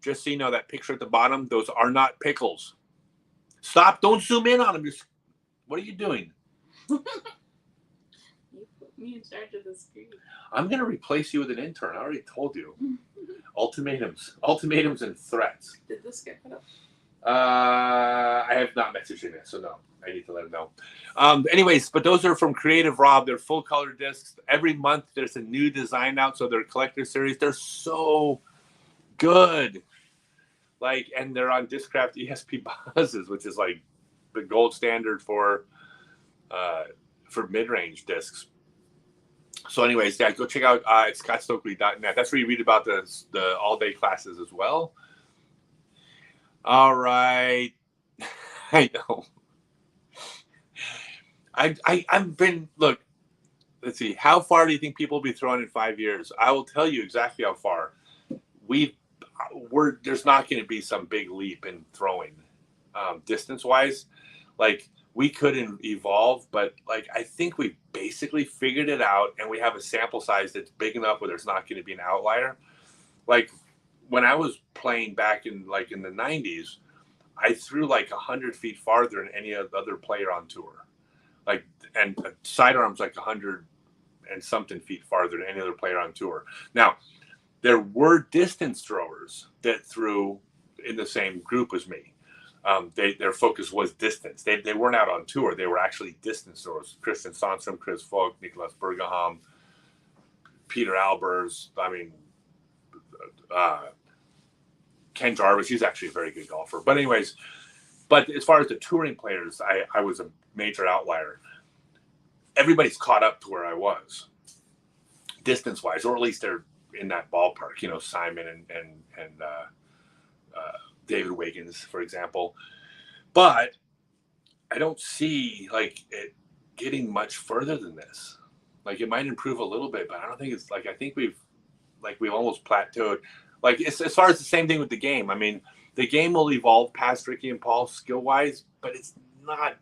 just so you know, that picture at the bottom, those are not pickles. Stop! Don't zoom in on them. What are you doing? You put me in charge of the screen. I'm gonna replace you with an intern. I already told you. Ultimatums, and threats. Did this get put up? I have not messaged him yet, so no. I need to let him know. Anyways, but those are from Creative Rob. They're full color discs. Every month there's a new design out, so they're collector series. They're so good. Like, and they're on Discraft ESP buzzes, which is like the gold standard for mid-range discs. So anyways, yeah, go check out it's scottstokely.net. That's where you read about the all-day classes as well. All right. I know. I've been, look, let's see. How far do you think people will be throwing in 5 years? I will tell you exactly how far. There's not going to be some big leap in throwing distance-wise. Like, we couldn't evolve, but like I think we basically figured it out, and we have a sample size that's big enough where there's not going to be an outlier. Like when I was playing back in the 90s, I threw like 100 feet farther than any other player on tour. Like, and sidearms like 100 and something feet farther than any other player on tour. Now, there were distance throwers that threw in the same group as me. Their focus was distance. They weren't out on tour. They were actually distance throwers. Christian Sandstrom, Chris Folk, Nicholas Bergaham, Peter Albers. I mean, Ken Jarvis. He's actually a very good golfer. But anyways, as far as the touring players, I was a major outlier. Everybody's caught up to where I was, distance-wise, or at least they're in that ballpark. You know, Simon and David Wiggins, for example. But I don't see like it getting much further than this. Like, it might improve a little bit, but I don't think it's like, I think we've almost plateaued. Like, it's as far as the same thing with the game. I mean, the game will evolve past Ricky and Paul skill-wise, but it's not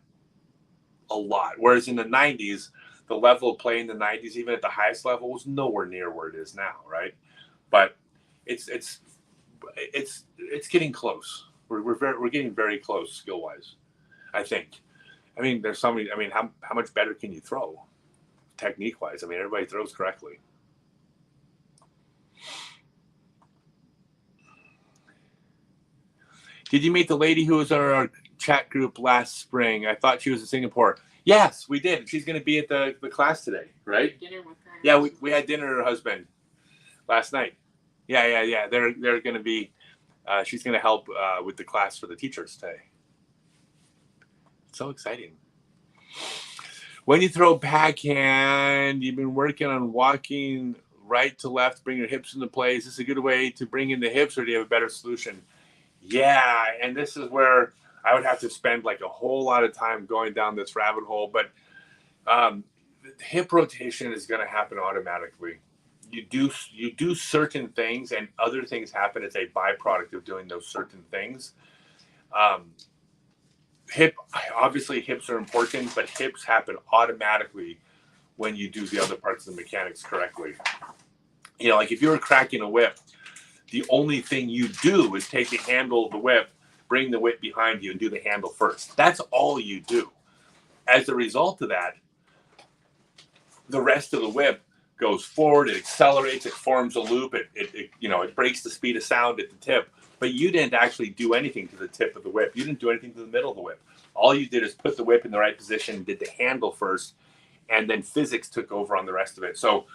a lot. Whereas in the 90s, the level of play in the 90s, even at the highest level, was nowhere near where it is now, right? But it's getting close. We're getting very close skill-wise, I think. I mean, there's so many. I mean, how much better can you throw, technique-wise? I mean, everybody throws correctly. Did you meet the lady who was in our chat group last spring? I thought she was in Singapore. Yes, we did. She's going to be at the class today, right? Dinner with her. Yeah, we had dinner with her husband last night. Yeah. They're going to be. She's going to help with the class for the teachers today. So exciting. When you throw backhand, you've been working on walking right to left, bring your hips into play. Is this a good way to bring in the hips, or do you have a better solution? Yeah, and this is where I would have to spend like a whole lot of time going down this rabbit hole. But hip rotation is going to happen automatically. You do certain things, and other things happen as a byproduct of doing those certain things. Obviously hips are important, but hips happen automatically when you do the other parts of the mechanics correctly. You know, like if you're cracking a whip, the only thing you do is take the handle of the whip, bring the whip behind you, and do the handle first. That's all you do. As a result of that, the rest of the whip goes forward, it accelerates, it forms a loop, it breaks the speed of sound at the tip. But you didn't actually do anything to the tip of the whip. You didn't do anything to the middle of the whip. All you did is put the whip in the right position, did the handle first, and then physics took over on the rest of it. So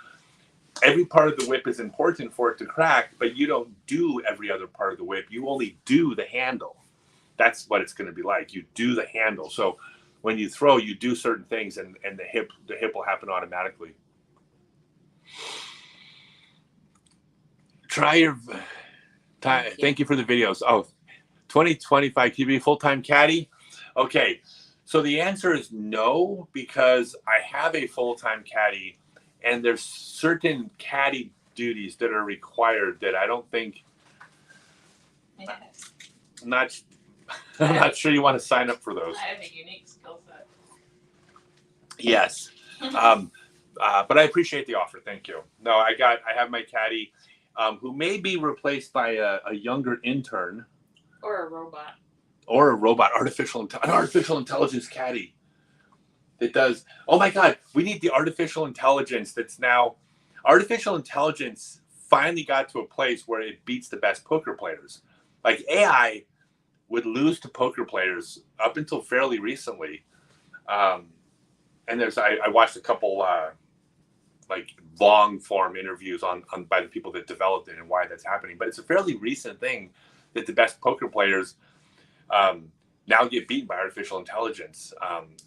every part of the whip is important for it to crack, but you don't do every other part of the whip. You only do the handle. That's what it's going to be like. You do the handle. So when you throw, you do certain things, and the hip will happen automatically. Thank you for the videos. 2025, can you be a full-time caddy? Okay, so the answer is no, because I have a full-time caddy, and there's certain caddy duties that are required that I don't think. I'm not sure you want to sign up for those. I have a unique skill set. Yes. But I appreciate the offer. Thank you. No, I have my caddy, who may be replaced by a younger intern. Or a robot. Or a robot, an artificial intelligence caddy that does. Oh my God, we need the artificial intelligence that's now. Artificial intelligence finally got to a place where it beats the best poker players. Like AI would lose to poker players up until fairly recently. And I watched a couple like long form interviews on by the people that developed it and why that's happening. But it's a fairly recent thing that the best poker players now get beaten by artificial intelligence.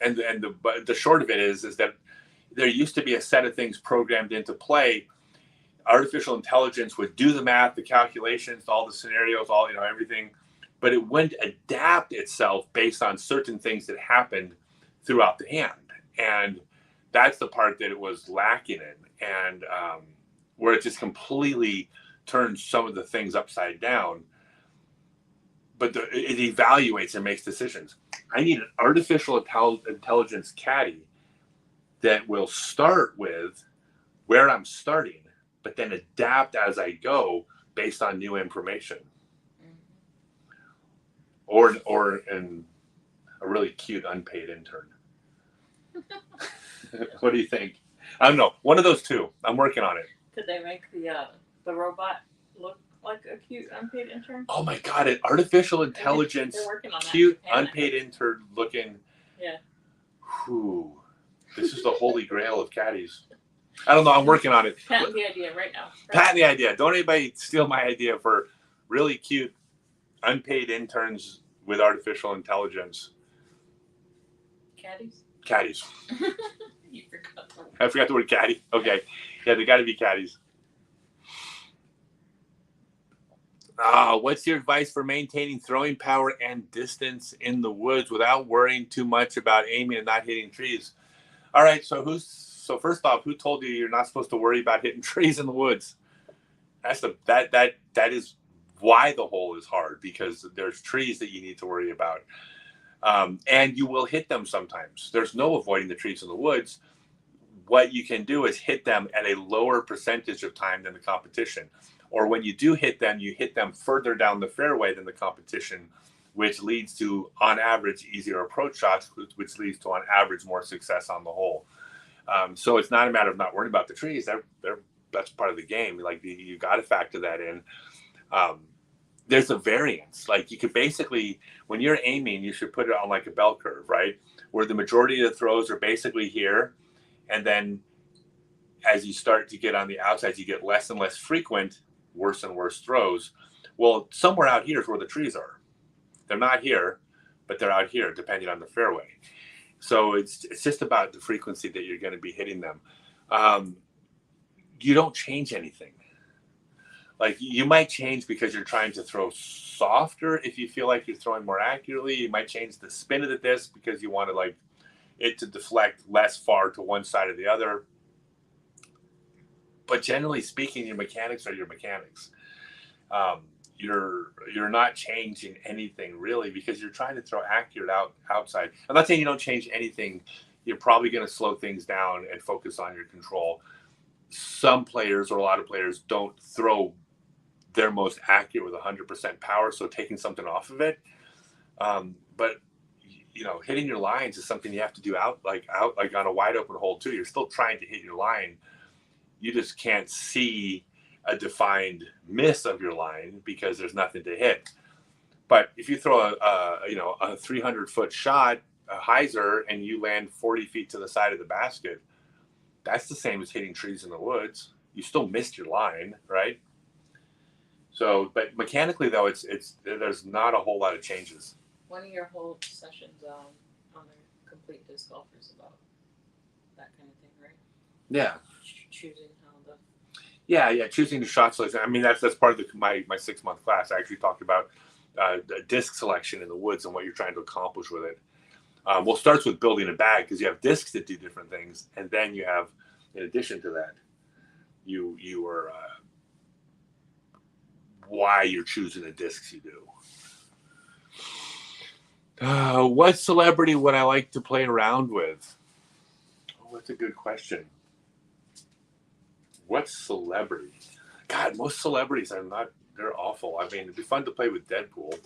And the short of it is that there used to be a set of things programmed into play. Artificial intelligence would do the math, the calculations, all the scenarios, all everything, but it wouldn't adapt itself based on certain things that happened throughout the hand. And that's the part that it was lacking in, and where it just completely turns some of the things upside down. But it evaluates and makes decisions. I need an artificial intelligence caddy that will start with where I'm starting, but then adapt as I go based on new information. Mm-hmm. Or a really cute unpaid intern. What do you think? I don't know. One of those two. I'm working on it. Could they make the robot look like a cute unpaid intern? Oh my God! An artificial intelligence, cute unpaid intern looking. Yeah. Whew. This is the holy grail of caddies. I don't know. I'm working on it. Patent the idea right now. Patent the idea. Don't anybody steal my idea for really cute unpaid interns with artificial intelligence. Caddies? Caddies. You forgot the word. I forgot the word caddy. Okay. Yeah, they got to be caddies. What's your advice for maintaining throwing power and distance in the woods without worrying too much about aiming and not hitting trees? All right. So first off, who told you you're not supposed to worry about hitting trees in the woods? That is why the hole is hard, because there's trees that you need to worry about. And you will hit them sometimes. There's no avoiding the trees in the woods. What you can do is hit them at a lower percentage of time than the competition. Or when you do hit them, you hit them further down the fairway than the competition, which leads to, on average, easier approach shots, which leads to, on average, more success on the hole. So it's not a matter of not worrying about the trees. That's part of the game. Like, you got to factor that in. There's a variance. Like, you could basically, when you're aiming, you should put it on like a bell curve, right? Where the majority of the throws are basically here. And then as you start to get on the outside, you get less and less frequent, worse and worse throws. Well, somewhere out here is where the trees are. They're not here, but they're out here, depending on the fairway. So it's just about the frequency that you're going to be hitting them. You don't change anything. Like, you might change because you're trying to throw softer. If you feel like you're throwing more accurately, you might change the spin of the disc because you want to it to deflect less far to one side or the other. But generally speaking, your mechanics are your mechanics. You're not changing anything really, because you're trying to throw accurate outside. I'm not saying you don't change anything. You're probably going to slow things down and focus on your control. Some players, or a lot of players, don't throw their most accurate with 100% power, so taking something off of it. But hitting your lines is something you have to do out on a wide open hole too. You're still trying to hit your line. You just can't see a defined miss of your line because there's nothing to hit. But if you throw a 300-foot shot, a hyzer, and you land 40 feet to the side of the basket, that's the same as hitting trees in the woods. You still missed your line, right? So, but mechanically though, there's not a whole lot of changes. One of your whole sessions on the Complete Disc Golf is about that kind of thing, right? Yeah. Choosing how the. Yeah, choosing the shot selection. I mean, that's part of my 6-month class. I actually talked about disc selection in the woods and what you're trying to accomplish with it. Well, it starts with building a bag, because you have discs that do different things, and then you have, in addition to that, you are why you're choosing the discs you do. What celebrity would I like to play around with? Oh, that's a good question. What celebrity? God, most celebrities are not, they're awful. I mean, it'd be fun to play with Deadpool.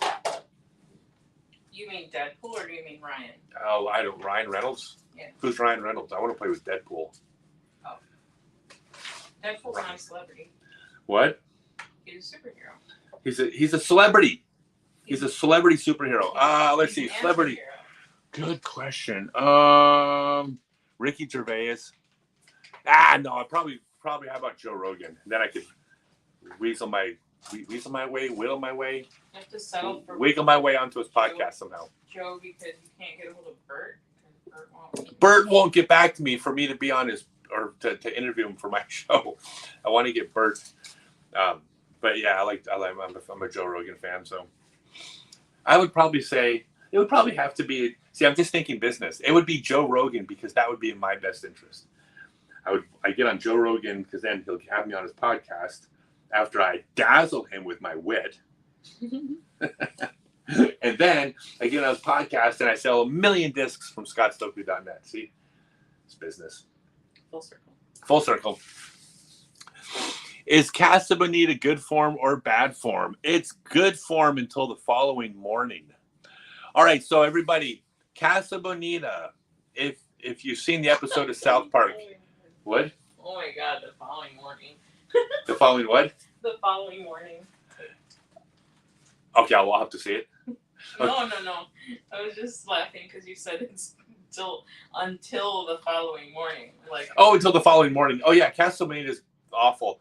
You mean Deadpool or do you mean Ryan? Oh, I don't, Ryan Reynolds? Yeah. Who's Ryan Reynolds? I want to play with Deadpool. Oh. Deadpool's not a celebrity. What? He's a superhero. He's a celebrity. He's a celebrity superhero. Let's see, He's an celebrity. anti-hero. Good question. Ricky Gervais. No, I probably. How about Joe Rogan? Then I could whittle my way. You have to settle for Wiggle my way onto his podcast somehow. Joe because you can't get a hold of Bert. Bert won't get back to me for me to be on his or to interview him for my show. I want to get Bert. But yeah, I'm a Joe Rogan fan, so I would probably say it would probably have to be. See, I'm just thinking business. It would be Joe Rogan because that would be in my best interest. I get on Joe Rogan because then he'll have me on his podcast after I dazzle him with my wit. And then I get on his podcast and I sell 1 million discs from ScottStokely.net. See? It's business. Full circle. Full circle. Is Casa Bonita good form or bad form? It's good form until the following morning. All right, so everybody, Casa Bonita, if you've seen the episode of South Park. What? Oh my God, the following morning. The following what? The following morning. Okay, I'll have to see it. No. I was just laughing because you said it's until the following morning. Until the following morning. Oh yeah, Casa Bonita is awful.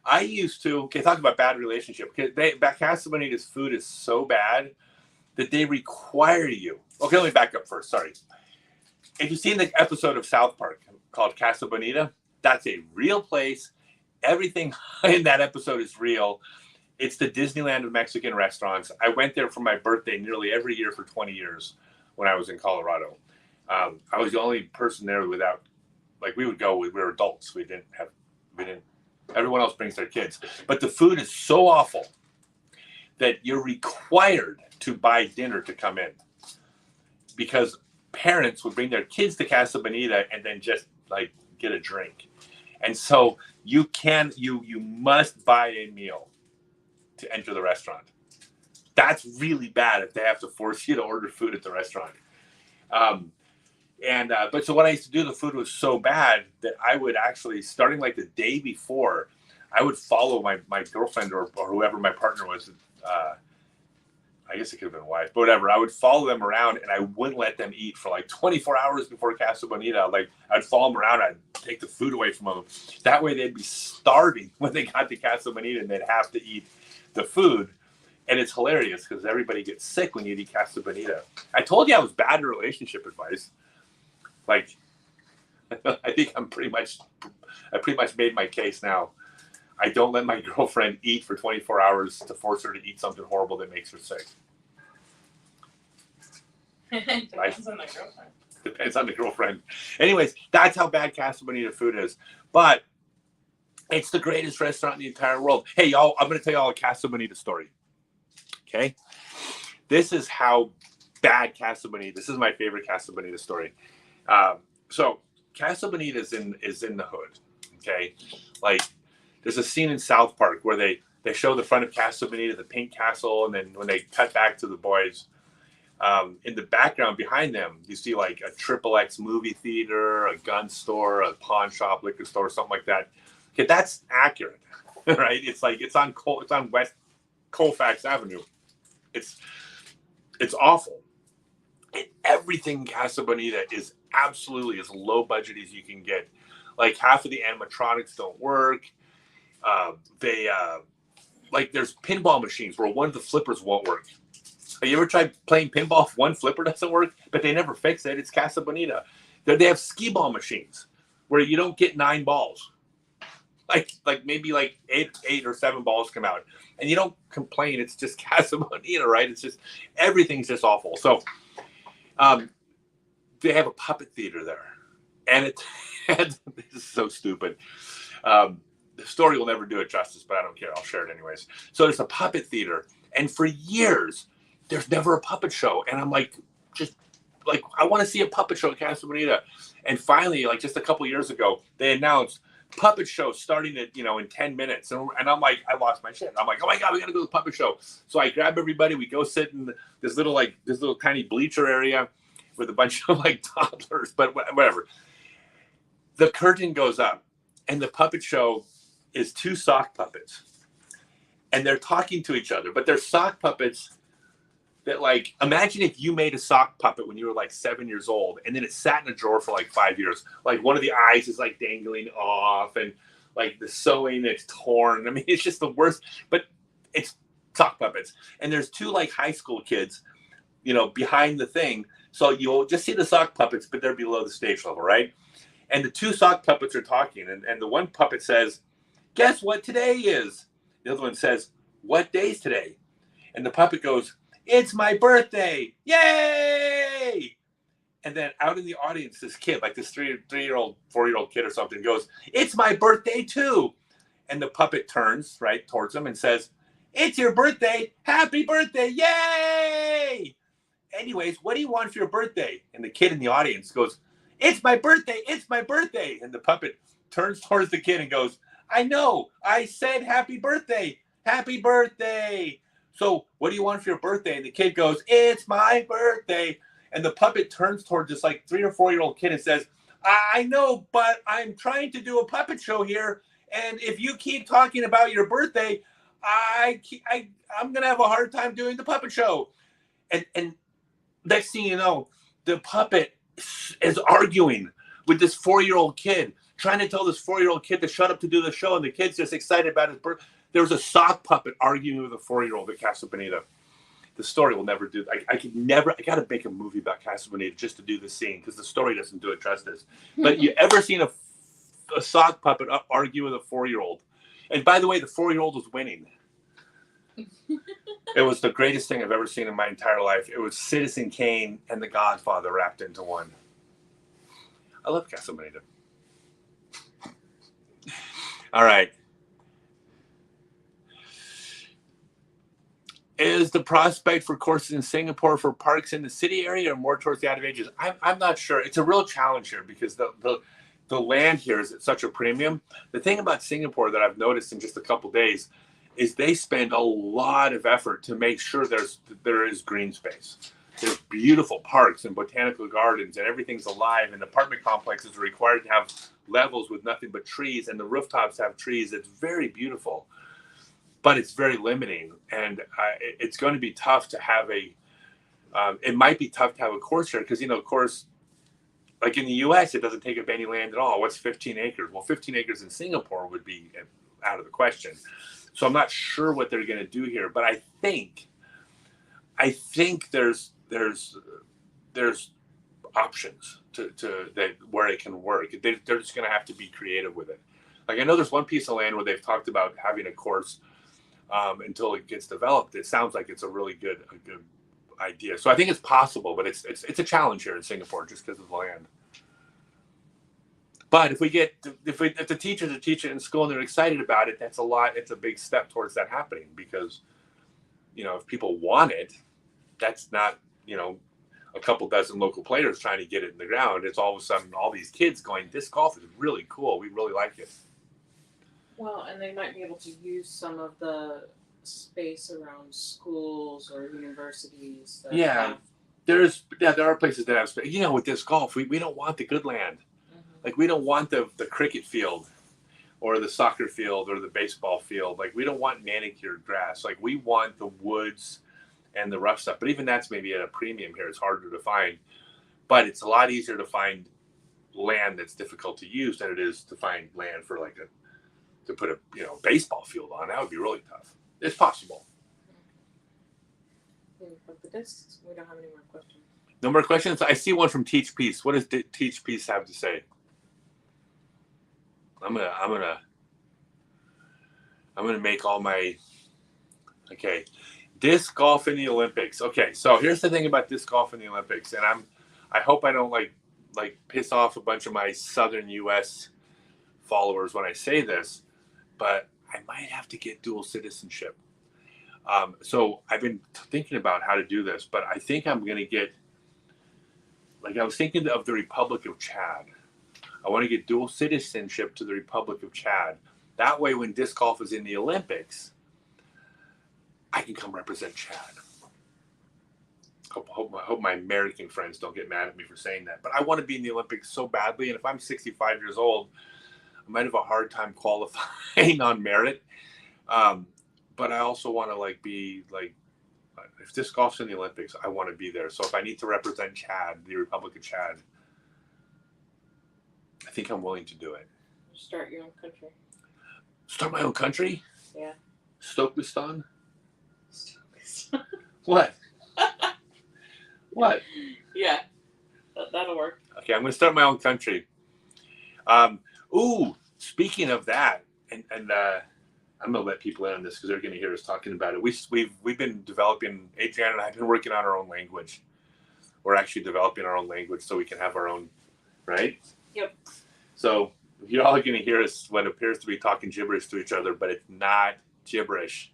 I used to, talk about bad relationship. Casa Bonita's food is so bad that they require you. Okay, let me back up first. Sorry. If you've seen the episode of South Park called Casa Bonita, that's a real place. Everything in that episode is real. It's the Disneyland of Mexican restaurants. I went there for my birthday nearly every year for 20 years when I was in Colorado. I was the only person there without, we would go, we were adults. Everyone else brings their kids. But the food is so awful that you're required to buy dinner to come in. Because parents would bring their kids to Casa Bonita and then just get a drink. And so you must buy a meal to enter the restaurant. That's really bad if they have to force you to order food at the restaurant. But so what I used to do, the food was so bad that I would actually, starting the day before, I would follow my girlfriend or whoever my partner was. I guess it could have been wife, but whatever. I would follow them around and I wouldn't let them eat for 24 hours before Casa Bonita. I'd follow them around. I'd take the food away from them. That way they'd be starving when they got to Casa Bonita and they'd have to eat the food. And it's hilarious because everybody gets sick when you eat Casa Bonita. I told you I was bad in relationship advice. I think I pretty much made my case now. I don't let my girlfriend eat for 24 hours to force her to eat something horrible that makes her sick. Depends on the girlfriend. Depends on the girlfriend. Anyways, that's how bad Casa Bonita food is. But it's the greatest restaurant in the entire world. Hey, y'all, I'm going to tell y'all a Casa Bonita story. Okay? This is how bad Casa Bonita. This is my favorite Casa Bonita story. So Casa Bonita is in the hood. Okay? There's a scene in South Park where they show the front of Casa Bonita, the pink castle, and then when they cut back to the boys, in the background behind them, you see a XXX movie theater, a gun store, a pawn shop, liquor store, something like that. Okay, that's accurate, right? It's on West Colfax Avenue. It's awful. And everything in Casa Bonita is absolutely as low budget as you can get. Half of the animatronics don't work. There's pinball machines where one of the flippers won't work. Have you ever tried playing pinball if one flipper doesn't work? But they never fix it. It's Casa Bonita. They have skee ball machines where you don't get 9 balls. Maybe 8 or 7 balls come out. And you don't complain. It's just Casa Bonita, right? It's just, everything's just awful. So they have a puppet theater there. And this is so stupid. The story will never do it justice, but I don't care. I'll share it anyways. So there's a puppet theater. And for years, there's never a puppet show. And I'm just like, I want to see a puppet show at Casa Bonita. And finally, like just a couple years ago, they announced puppet show starting at, in 10 minutes. And I'm like, I lost my shit. I'm like, oh my God, we got to go to the puppet show. So I grab everybody. We go sit in this little tiny bleacher area with a bunch of like toddlers, but whatever. The curtain goes up and the puppet show is 2 sock puppets. And they're talking to each other, but they're sock puppets that, like, imagine if you made a sock puppet when you were like 7 years old and then it sat in a drawer for like 5 years. Like one of the eyes is like dangling off and like the sewing is torn. I mean, it's just the worst, but it's sock puppets. And there's 2 like high school kids, behind the thing. So you'll just see the sock puppets, but they're below the stage level, right? And the 2 sock puppets are talking. And the one puppet says, guess what today is? The other one says, what day's today? And the puppet goes, it's my birthday. Yay! And then out in the audience, this kid, like this 3-year-old, 4-year-old kid or something goes, it's my birthday too. And the puppet turns right towards him and says, it's your birthday. Happy birthday. Yay! Anyways, what do you want for your birthday? And the kid in the audience goes, it's my birthday. It's my birthday. And the puppet turns towards the kid and goes, I know. I said happy birthday. Happy birthday. So what do you want for your birthday? And the kid goes, it's my birthday. And the puppet turns towards this like 3 or 4-year-old kid and says, I know, but I'm trying to do a puppet show here. And if you keep talking about your birthday, I'm going to have a hard time doing the puppet show. And next thing you know, the puppet is arguing with this 4-year-old kid, trying to tell this 4-year-old kid to shut up to do the show. And the kid's just excited about his birthday. There was a sock puppet arguing with a 4-year-old at Casa Bonita. The story will never do. I got to make a movie about Casa Bonita just to do the scene because the story doesn't do it justice. But you ever seen a sock puppet argue with a 4-year-old? And by the way, the 4-year-old was winning. It was the greatest thing I've ever seen in my entire life. It was Citizen Kane and The Godfather wrapped into one. I love Casa Bonita. All right. Is the prospect for courses in Singapore for parks in the city area or more towards the out of ages? I'm not sure. It's a real challenge here because the land here is at such a premium. The thing about Singapore that I've noticed in just a couple days is they spend a lot of effort to make sure there is green space. There's beautiful parks and botanical gardens and everything's alive, and apartment complexes are required to have levels with nothing but trees, and the rooftops have trees. It's very beautiful. But it's very limiting, and it's going to be tough to have it might be tough to have a course here because, of course, like in the U.S., it doesn't take up any land at all. What's 15 acres? Well, 15 acres in Singapore would be out of the question. So I'm not sure what they're going to do here, but I think there's options to that where it can work. They're just going to have to be creative with it. Like I know there's one piece of land where they've talked about having a course. Until it gets developed, it sounds like it's a really good idea. So I think it's possible, but it's a challenge here in Singapore just because of the land. But if the teachers are teaching in school and they're excited about it, that's a lot. It's a big step towards that happening because, if people want it, that's not a couple dozen local players trying to get it in the ground. It's all of a sudden all these kids going, disc golf is really cool. We really like it. Well, and they might be able to use some of the space around schools or universities. There are places that have space. With disc golf, we don't want the good land. Mm-hmm. Like we don't want the cricket field or the soccer field or the baseball field. Like we don't want manicured grass. Like we want the woods and the rough stuff. But even that's maybe at a premium here. It's harder to find. But it's a lot easier to find land that's difficult to use than it is to find land for to put a baseball field on. That would be really tough. It's possible. But the discs, we don't have any more questions. No more questions? I see one from Teach Peace. What does Teach Peace have to say? I'm gonna make all my disc golf in the Olympics. Okay, so here's the thing about disc golf in the Olympics, and I hope I don't like piss off a bunch of my southern US followers when I say this, but I might have to get dual citizenship. So I've been thinking about how to do this, but I think I'm going to get like I was thinking of the Republic of Chad. I want to get dual citizenship to the Republic of Chad. That way, when disc golf is in the Olympics, I can come represent Chad. Hope my American friends don't get mad at me for saying that. But I want to be in the Olympics so badly. And if I'm 65 years old, I might have a hard time qualifying on merit. But I also want to like be like, if disc golf's in the Olympics, I want to be there. So if I need to represent Chad, the Republic of Chad, I think I'm willing to do it. Start your own country. Start my own country? Yeah. Stokely. What? What? Yeah, that'll work. Okay, I'm going to start my own country. Speaking of that, and I'm going to let people in on this because they're going to hear us talking about it. We've been developing, Adriana and I have been working on our own language. We're actually developing our own language so we can have our own, right? Yep. So you're all going to hear us what appears to be talking gibberish to each other, but it's not gibberish.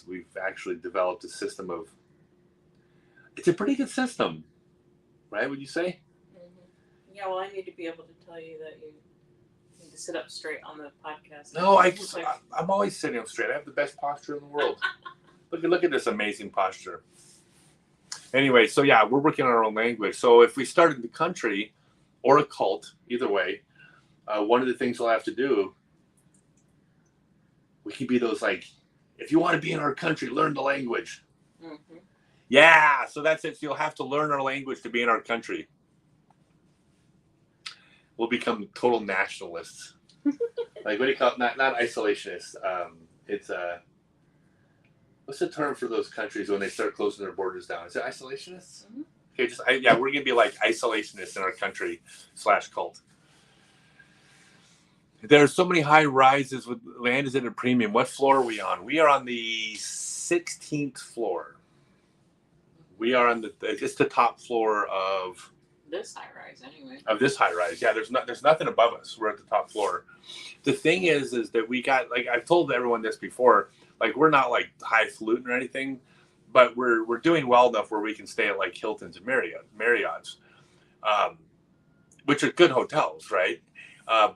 We've actually developed a system of, it's a pretty good system, right? Would you say? Mm-hmm. Yeah, well, I need to be able to tell you that you need to sit up straight on the podcast. No, I'm always sitting up straight. I have the best posture in the world. Look at this amazing posture. Anyway, so yeah, we're working on our own language. So if we started the country or a cult, either way, one of the things we'll have to do, we could be those like, if you want to be in our country, learn the language. Mm-hmm. Yeah, so that's it. So you'll have to learn our language to be in our country. We'll become total nationalists. Like, what do you call it? Not isolationists. It's what's the term for those countries when they start closing their borders down? Is it isolationists? Mm-hmm. Okay, we're gonna be like isolationists in our country / cult. There are so many high rises with land is at a premium. What floor are we on? We are on the 16th floor. We are on it's the top floor of this high rise anyway. Of this high rise. Yeah, there's nothing above us. We're at the top floor. The thing is that we got, like, I've told everyone this before, like, we're not like highfalutin or anything, but we're doing well enough where we can stay at like Hilton's and Marriott's, which are good hotels, right?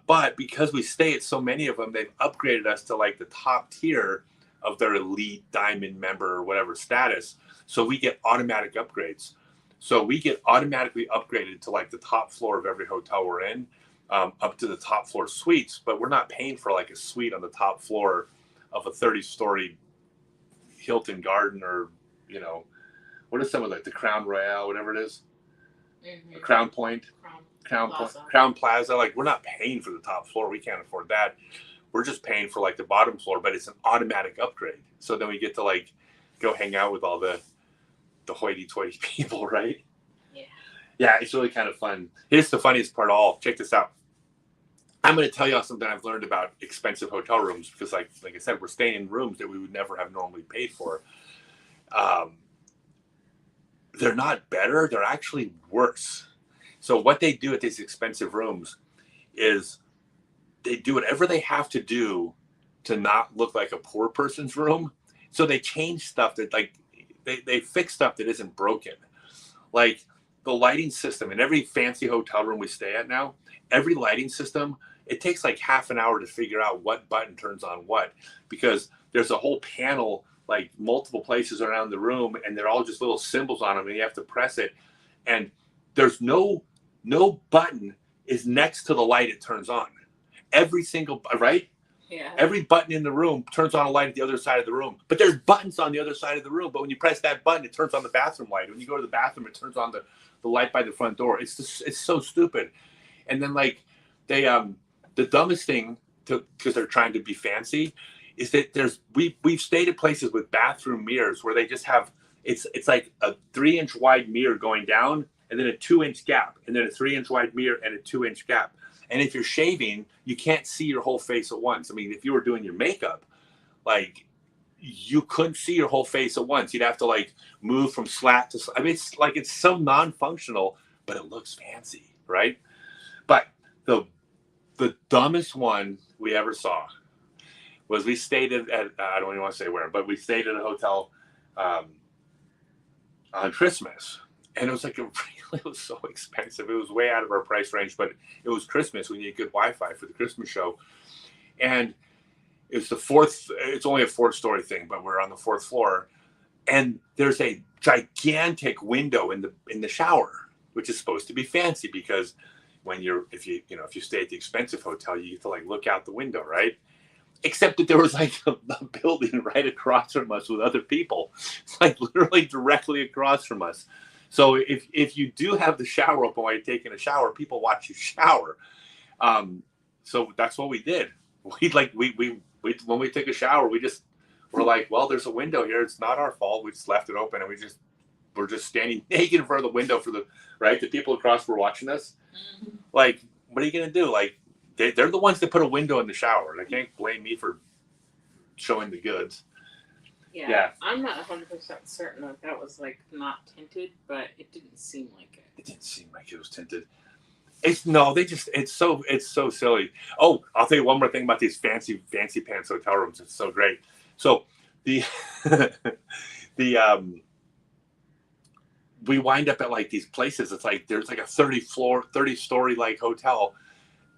But because we stay at so many of them, they've upgraded us to like the top tier of their elite diamond member or whatever status. So we get automatic upgrades. So we get automatically upgraded to like the top floor of every hotel we're in, up to the top floor suites, but we're not paying for like a suite on the top floor of a 30-story Hilton Garden or, what is some of like the Crown Royale, whatever it is, mm-hmm. Crown Point. Crown Plaza, like, we're not paying for the top floor. We can't afford that. We're just paying for like the bottom floor, but it's an automatic upgrade. So then we get to like go hang out with all the hoity-toity people, right? Yeah, it's really kind of fun. Here's the funniest part of all. Check this out. I'm going to tell you something I've learned about expensive hotel rooms because, like I said, we're staying in rooms that we would never have normally paid for. They're not better. They're actually worse. So what they do at these expensive rooms is they do whatever they have to do to not look like a poor person's room. So they change stuff that, like, they fix stuff that isn't broken. Like the lighting system in every fancy hotel room we stay at now, every lighting system, it takes like half an hour to figure out what button turns on what, because there's a whole panel, like multiple places around the room, and they're all just little symbols on them, and you have to press it. And there's no button is next to the light it turns on. Every single, right? Yeah. Every button in the room turns on a light at the other side of the room. But there's buttons on the other side of the room. But when you press that button, it turns on the bathroom light. When you go to the bathroom, it turns on the light by the front door. It's so stupid. And then, like, they the dumbest thing, because they're trying to be fancy, is that we've stayed at places with bathroom mirrors where they just have it's like a 3-inch wide mirror going down, and then a 2-inch gap, and then a 3-inch wide mirror and a 2-inch gap. And if you're shaving, you can't see your whole face at once. I mean, if you were doing your makeup, like, you couldn't see your whole face at once. You'd have to like move from slat to slat. I mean, it's so non-functional, but it looks fancy, right? But the dumbest one we ever saw was we stayed at I don't even want to say where, but we stayed at a hotel on Christmas. and it was like it was so expensive. It was way out of our price range, but it was Christmas. We needed good Wi-Fi for the Christmas show, and it's it's only a 4th-story thing, but we're on the 4th floor, and there's a gigantic window in the shower, which is supposed to be fancy because if you stay at the expensive hotel, you get to like look out the window, right? Except that there was like a building right across from us with other people, like literally directly across from us. So if you do have the shower open while you're taking a shower, people watch you shower. So that's what we did. We when we took a shower, we're like, well, there's a window here. It's not our fault. We just left it open, and we're just standing naked in front of the window for the people across were watching us. Mm-hmm. Like, what are you gonna do? Like, they're the ones that put a window in the shower. They can't blame me for showing the goods. Yeah. I'm not 100% certain that was like not tinted, but it didn't seem like it. It didn't seem like it was tinted. It's so silly. Oh, I'll tell you one more thing about these fancy pants hotel rooms. It's so great. So we wind up at like these places. It's like there's like a 30-story like hotel,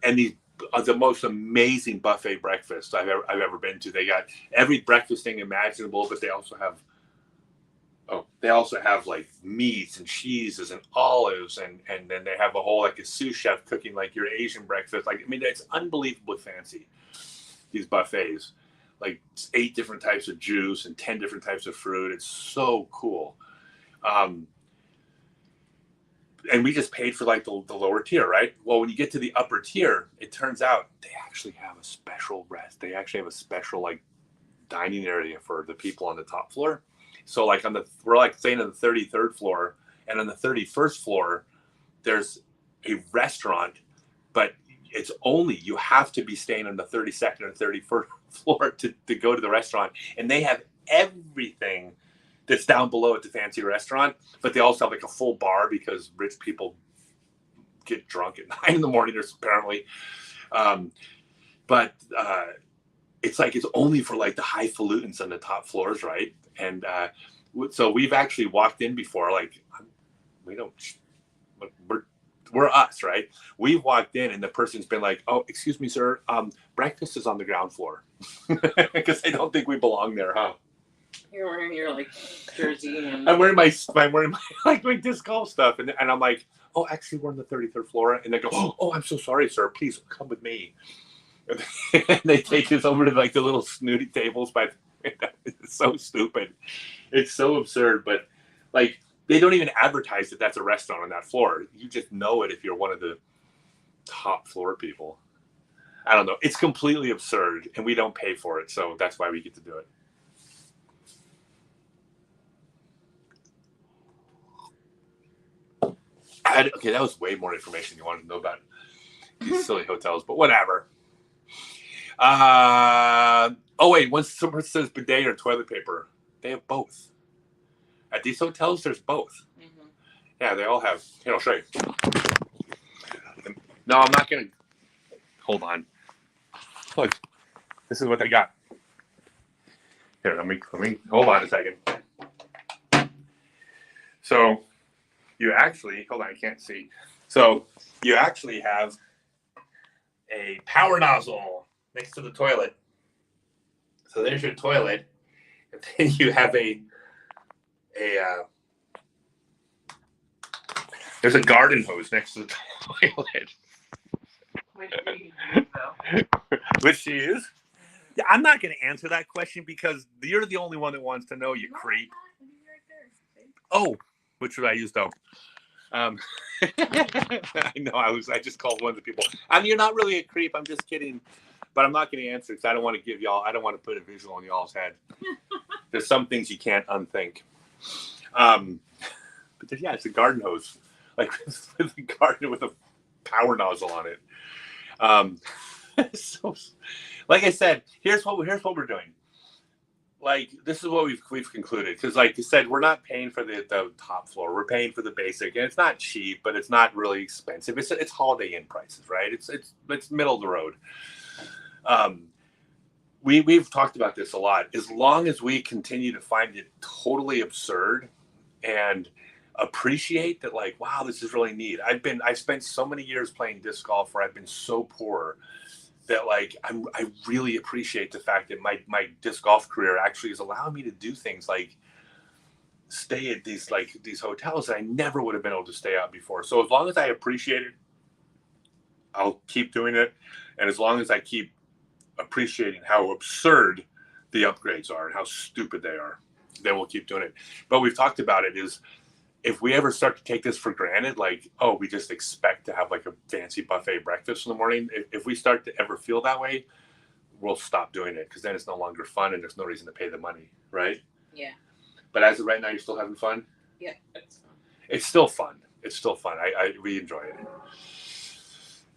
and these are the most amazing buffet breakfasts I've ever been to. They got every breakfast thing imaginable, but they also have like meats and cheeses and olives, and then they have a whole like a sous chef cooking like your Asian breakfast. Like, I mean, it's unbelievably fancy, these buffets. Like 8 different types of juice and 10 different types of fruit. It's so cool. And we just paid for like the lower tier, right? Well, when you get to the upper tier, it turns out they actually have a special They actually have a special like dining area for the people on the top floor. So like we're like staying on the 33rd floor, and on the 31st floor, there's a restaurant, but you have to be staying on the 32nd or 31st floor to go to the restaurant. And they have everything that's down below at the fancy restaurant, but they also have like a full bar because rich people get drunk at 9 in the morning, apparently. But it's like it's only for like the highfalutins on the top floors, right? And so we've actually walked in before, like we're us, right? We've walked in and the person's been like, "Oh, excuse me, sir, breakfast is on the ground floor," because they don't think we belong there, huh? You're wearing your like jersey, and I'm wearing my like my disc golf stuff, and I'm like, "Oh, actually, we're on the 33rd floor," and they go, "Oh, I'm so sorry, sir. Please come with me." And they take us over to like the little snooty tables by. It's so stupid. It's so absurd, but like they don't even advertise that that's a restaurant on that floor. You just know it if you're one of the top floor people. I don't know. It's completely absurd, and we don't pay for it, so that's why we get to do it. Okay, that was way more information you wanted to know about these silly hotels, but whatever. Oh wait, once someone says bidet or toilet paper, they have both. At these hotels, there's both. Mm-hmm. Yeah, they all have. Here, I'll show you. No, I'm not gonna. Hold on. Look, this is what they got. Here, let me hold on a second. So, you actually hold on. I can't see. So, you actually have a power nozzle next to the toilet. So there's your toilet, and then you have there's a garden hose next to the toilet. Which she is? Yeah, I'm not going to answer that question because you're the only one that wants to know, you creep. Oh, which should I use though? I know I just called one of the people. I mean, you're not really a creep. I'm just kidding. But I'm not going to answer because I don't want to put a visual in y'all's head. There's some things you can't unthink. But yeah, it's a garden hose, like with a garden with a power nozzle on it. So, like I said, here's what we're doing. Like, this is what we've concluded, because like you said, we're not paying for the top floor. We're paying for the basic, and it's not cheap, but it's not really expensive. It's Holiday Inn prices, right? It's middle of the road. We've talked about this a lot. As long as we continue to find it totally absurd and appreciate that, like, wow, this is really neat. I spent so many years playing disc golf where I've been so poor that, like, I really appreciate the fact that my disc golf career actually is allowing me to do things like stay at these hotels that I never would have been able to stay at before. So as long as I appreciate it, I'll keep doing it. And as long as I keep appreciating how absurd the upgrades are and how stupid they are, then we'll keep doing it. But we've talked about it is, if we ever start to take this for granted, like, oh, we just expect to have like a fancy buffet breakfast in the morning. If we start to ever feel that way, we'll stop doing it, because then it's no longer fun and there's no reason to pay the money, right? Yeah. But as of right now, you're still having fun? Yeah, it's fun. It's still fun. It's still fun. We enjoy it.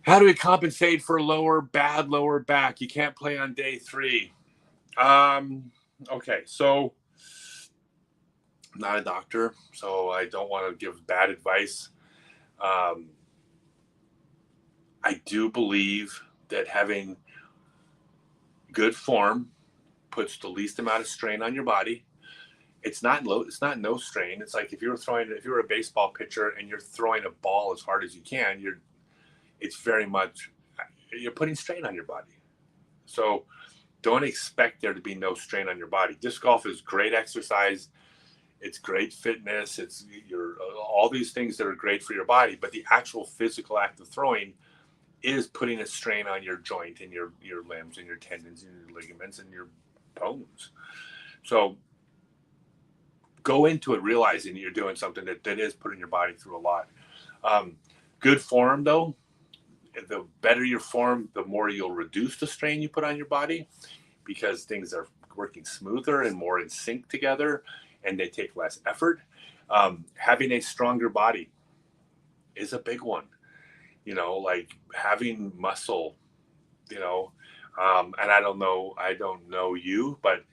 How do we compensate for bad lower back? You can't play on day 3. Okay, so I'm not a doctor, so I don't want to give bad advice. I do believe that having good form puts the least amount of strain on your body. It's not no strain. It's like if you're a baseball pitcher and you're throwing a ball as hard as you can, you're putting strain on your body. So don't expect there to be no strain on your body. Disc golf is great exercise. It's great fitness. It's all these things that are great for your body, but the actual physical act of throwing is putting a strain on your joint and your limbs and your tendons and your ligaments and your bones. So go into it realizing you're doing something that is putting your body through a lot. Good form, though, the better your form, the more you'll reduce the strain you put on your body, because things are working smoother and more in sync together, and they take less effort. Having a stronger body is a big one. Like having muscle, and I don't know you, but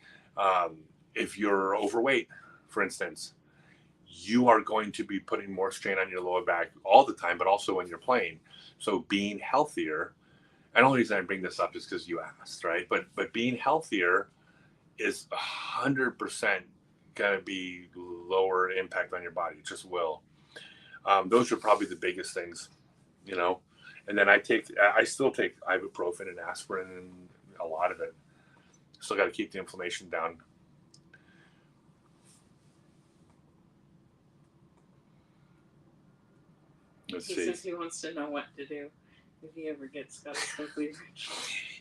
if you're overweight, for instance, you are going to be putting more strain on your lower back all the time, but also when you're playing. So being healthier, and the only reason I bring this up is because you asked, right? But being healthier is 100% going to be lower impact on your body. It just will. Those are probably the biggest things, And then I still take ibuprofen and aspirin and a lot of it. Still got to keep the inflammation down. He says he wants to know what to do if he ever gets Scott Stokely rich.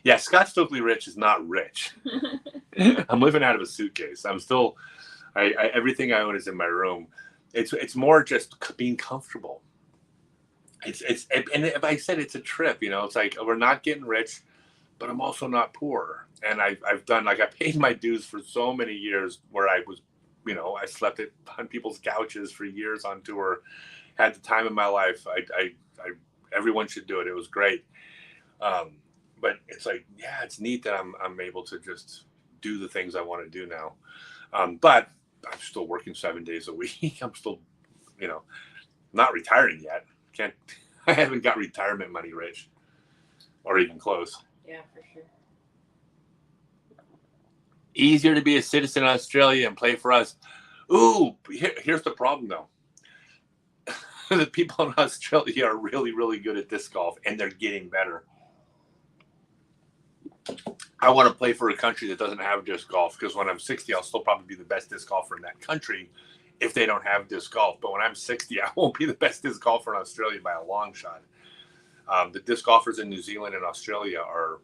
Yeah, Scott Stokely rich is not rich. I'm living out of a suitcase. I'm still, everything I own is in my room. It's more just being comfortable. And if I said it's a trip, it's like we're not getting rich, but I'm also not poor. And I've done, like, I paid my dues for so many years where I was, I slept on people's couches for years on tour. Had the time of my life. Everyone should do it. It was great. But it's like, yeah, it's neat that I'm able to just do the things I want to do now. But I'm still working 7 days a week. I'm still, not retiring yet. I haven't got retirement money, Rich, or even close. Yeah, for sure. Easier to be a citizen in Australia and play for us. Ooh, here's the problem, though. The people in Australia are really, really good at disc golf, and they're getting better. I want to play for a country that doesn't have disc golf, because when I'm 60, I'll still probably be the best disc golfer in that country if they don't have disc golf. But when I'm 60, I won't be the best disc golfer in Australia by a long shot. The disc golfers in New Zealand and Australia are,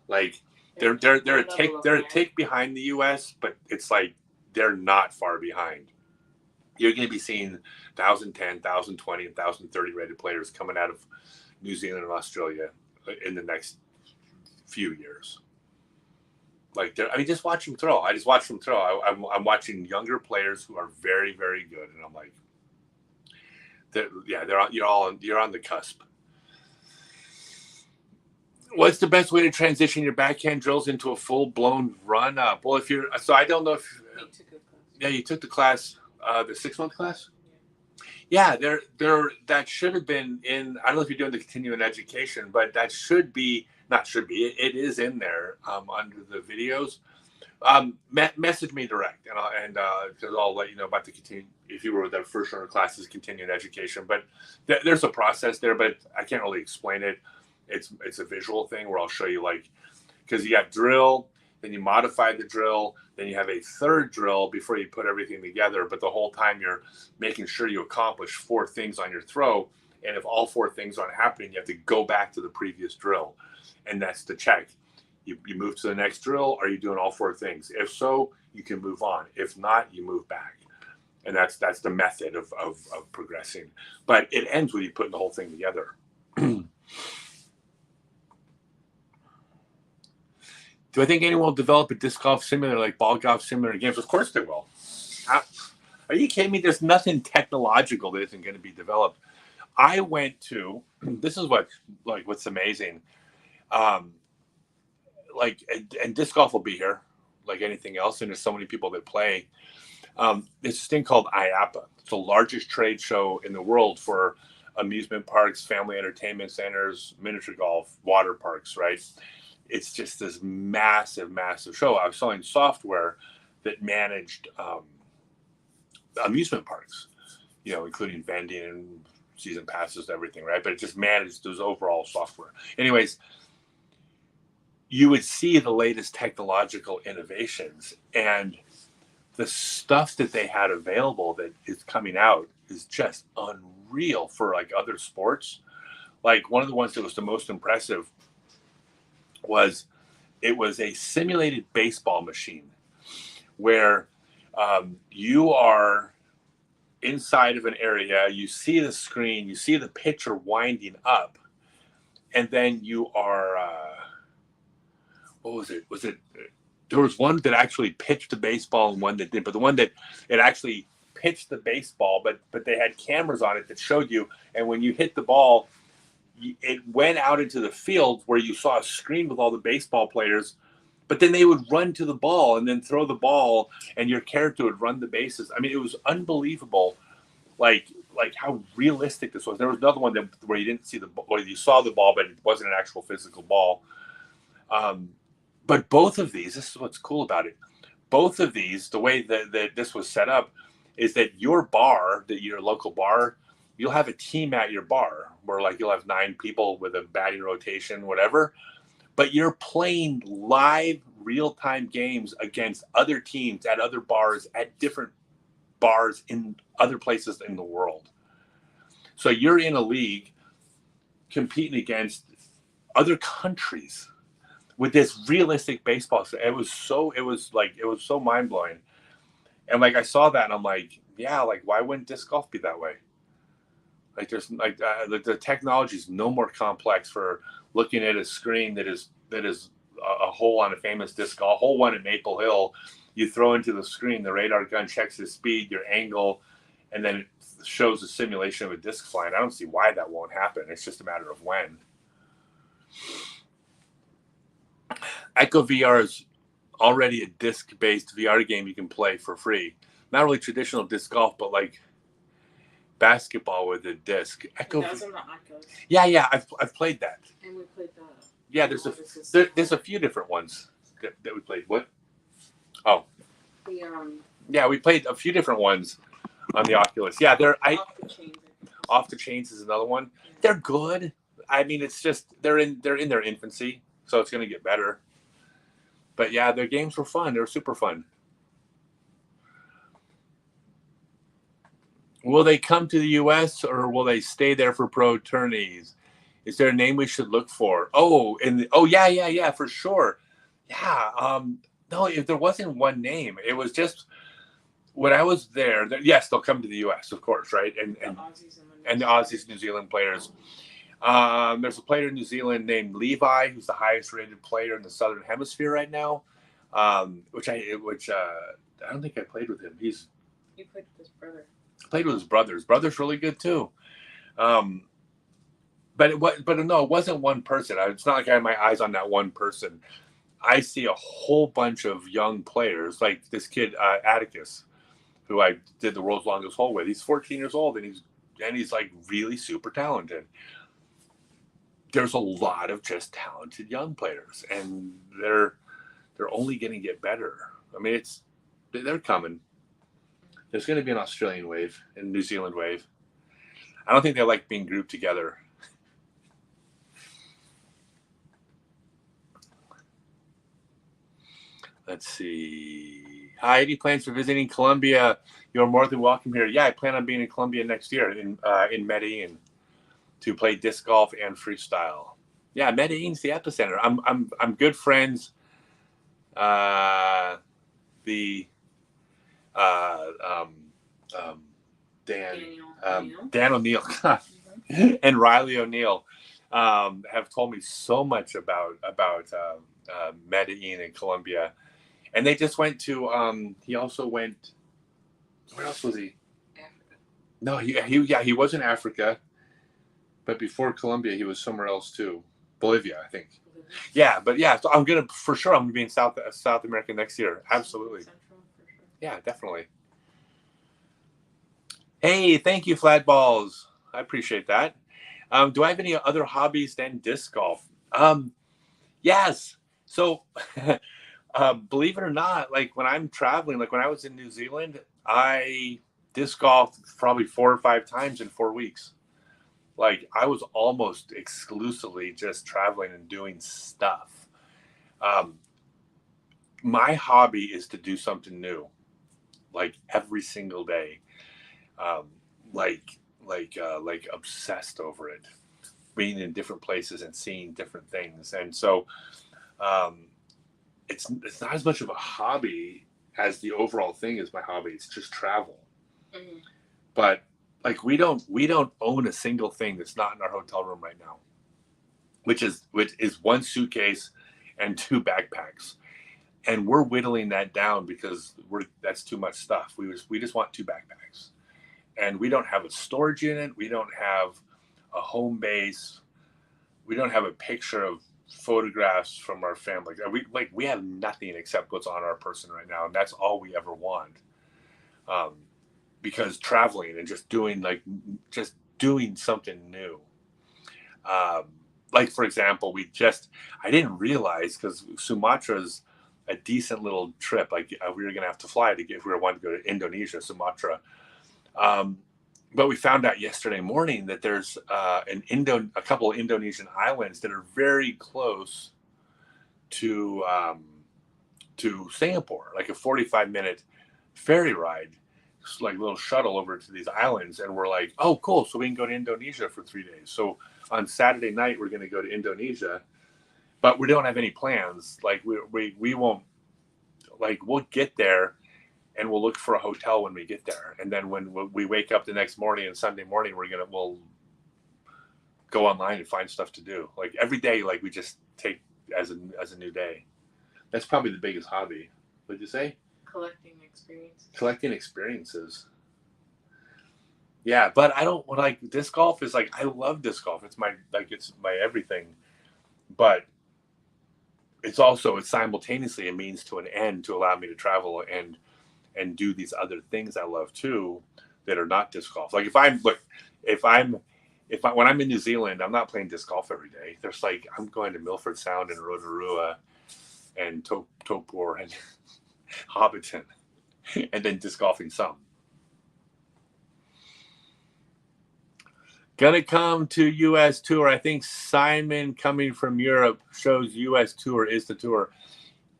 like, they're a tick behind the U.S., but it's like they're not far behind. You're going to be seeing 1,010, 1,020, and 1,030 rated players coming out of New Zealand and Australia in the next few years. Like, just watch them throw. I just watch them throw. I'm watching younger players who are very, very good, and I'm like, you're on the cusp. What's the best way to transition your backhand drills into a full-blown run-up? Well, I don't know if you took the class, the 6-month class. Yeah, that should have been in. I don't know if you're doing the continuing education, but that it is in there under the videos. Message me direct, and I'll let you know about the continue if you were with the first order classes, continuing education. But there's a process there, but I can't really explain it. It's a visual thing where I'll show you, like, because you got drill, then you modify the drill, then you have a third drill before you put everything together. But the whole time you're making sure you accomplish 4 things on your throw, and if all 4 things aren't happening, you have to go back to the previous drill, and that's the check. You move to the next drill. Are you doing all 4 things? If so, you can move on. If not, you move back. And that's the method of progressing. But it ends with you putting the whole thing together. Do I think anyone will develop a disc golf simulator like ball golf simulator games? Of course they will. Are you kidding me? There's nothing technological that isn't going to be developed. I went to, this is what's amazing. And disc golf will be here like anything else, and there's so many people that play. There's this thing called IAAPA. It's the largest trade show in the world for amusement parks, family entertainment centers, miniature golf, water parks, right? It's just this massive show. I was selling software that managed amusement parks, including vending and season passes, everything, right? But it just managed those overall software. Anyways, you would see the latest technological innovations, and the stuff that they had available that is coming out is just unreal for like other sports. Like one of the ones that was the most impressive was it was a simulated baseball machine where you are inside of an area, you see the screen, you see the pitcher winding up, and then you are what was it? There was one that actually pitched the baseball and one that did, but the one that it actually pitched the baseball, but they had cameras on it that showed you, and when you hit the ball, it went out into the field where you saw a screen with all the baseball players, but then they would run to the ball and then throw the ball, and your character would run the bases. I mean, it was unbelievable, like how realistic this was. There was another one where you didn't see the ball, where you saw the ball, but it wasn't an actual physical ball. But both of these, this is what's cool about it. Both of these, the way that this was set up, is that your local bar, you'll have a team at your bar where like you'll have 9 people with a batting rotation, whatever. But you're playing live real-time games against other teams at other bars at different bars in other places in the world. So you're in a league competing against other countries with this realistic baseball. It was so mind blowing. And like, I saw that and I'm like, yeah, like why wouldn't disc golf be that way? Like there's like the technology is no more complex for looking at a screen that is a hole on a famous disc golf, hole one at Maple Hill. You throw into the screen, the radar gun checks the speed, your angle, and then it shows a simulation of a disc flying. I don't see why that won't happen. It's just a matter of when. Echo VR is already a disc-based VR game you can play for free. Not really traditional disc golf, but like basketball with a disc. Echo. Yeah, I've played that. And we played the. Yeah, there's a few different ones that we played. What? Oh. Yeah, we played a few different ones on the Oculus. Yeah, Off the Chains is another one. Yeah. They're good. I mean, it's just they're in their infancy, so it's going to get better. But yeah, their games were fun. They were super fun. Will they come to the U.S. or will they stay there for pro tourneys? Is there a name we should look for? Yeah, for sure. Yeah. No, if there wasn't one name, it was just when I was there. Yes, they'll come to the U.S. of course, right? And the Aussies, New Zealand players. There's a player in New Zealand named Levi, who's the highest rated player in the Southern Hemisphere right now. Which I don't think I played with him. You played with his brother. I played with his brother. His brother's really good too. But no, it wasn't one person. It's not like I had my eyes on that one person. I see a whole bunch of young players, like this kid Atticus, who I did the world's longest hole with. He's 14 years old, and he's like really super talented. There's a lot of just talented young players, and they're only going to get better. I mean, they're coming. There's going to be an Australian wave and a New Zealand wave. I don't think they like being grouped together. Let's see. Hi, any plans for visiting Colombia? You're more than welcome here. Yeah, I plan on being in Colombia next year in Medellin to play disc golf and freestyle. Yeah, Medellin's the epicenter. I'm good friends. Dan O'Neill and Riley O'Neill have told me so much about Medellin in Colombia, and they just went to. He also went. Where else was he? Africa. No, he was in Africa, but before Colombia, he was somewhere else too. Bolivia, I think. Yeah, but yeah, so I'm gonna be in South America next year. Absolutely. Central, for sure. Yeah, definitely. Hey, thank you, Flat Balls. I appreciate that. Do I have any other hobbies than disc golf? Yes. So, believe it or not, like when I'm traveling, like when I was in New Zealand, I disc golfed probably 4 or 5 times in 4 weeks. Like I was almost exclusively just traveling and doing stuff. My hobby is to do something new, like every single day. Like obsessed over it, being in different places and seeing different things. And so it's not as much of a hobby as the overall thing is my hobby. It's just travel. Mm-hmm. But like we don't own a single thing that's not in our hotel room right now, which is 1 suitcase and 2 backpacks. And we're whittling that down because that's too much stuff. We just want 2 backpacks. And we don't have a storage unit. We don't have a home base. We don't have a picture of photographs from our family. We have nothing except what's on our person right now, and that's all we ever want. Because traveling and just doing something new. Like for example, I didn't realize because Sumatra's a decent little trip. Like we were gonna have to fly if we wanted to go to Indonesia, Sumatra. But we found out yesterday morning that there's a couple of Indonesian islands that are very close to Singapore, like a 45-minute ferry ride, just like a little shuttle over to these islands. And we're like, oh, cool. So we can go to Indonesia for 3 days. So on Saturday night, we're going to go to Indonesia, but we don't have any plans. Like we won't, like we'll get there and we'll look for a hotel when we get there. And then when we wake up the next morning and Sunday morning, we'll go online and find stuff to do. Like every day, like we just take as a new day. That's probably the biggest hobby. What'd you say? Collecting experiences. Yeah, but I don't like disc golf is like, I love disc golf. It's my everything, but it's simultaneously a means to an end to allow me to travel and do these other things I love too that are not disc golf. Like when I'm in New Zealand, I'm not playing disc golf every day. There's like, I'm going to Milford Sound and Rotorua and Topor and Hobbiton and then disc golfing some. Gonna come to U.S. tour. I think Simon coming from Europe shows U.S. tour is the tour.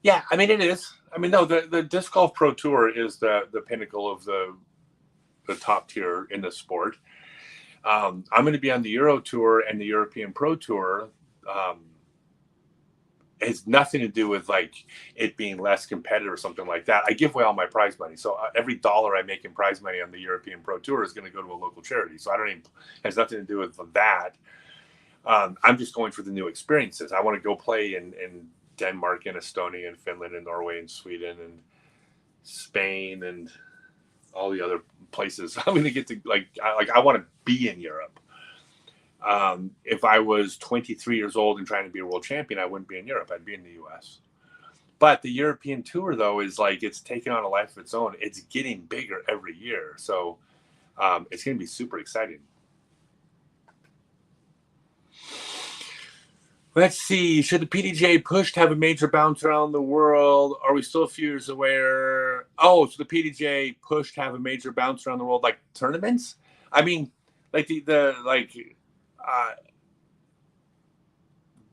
Yeah, I mean, it is. I mean, no, the Disc Golf Pro Tour is the pinnacle of the top tier in the sport. I'm going to be on the Euro Tour and the European Pro Tour. It has nothing to do with like it being less competitive or something like that. I give away all my prize money. So every dollar I make in prize money on the European Pro Tour is going to go to a local charity. So it has nothing to do with that. I'm just going for the new experiences. I want to go play in Denmark and Estonia and Finland and Norway and Sweden and Spain and all the other places. I'm going to get to I want to be in Europe. If I was 23 years old and trying to be a world champion, I wouldn't be in Europe. I'd be in the US. But the European tour, though, is like it's taking on a life of its own. It's getting bigger every year. So it's going to be super exciting. Let's see. Should the PDGA push to have a major bounce around the world? Are we still a few years away? Oh, so the PDGA push to have a major bounce around the world, like tournaments? I mean, like uh,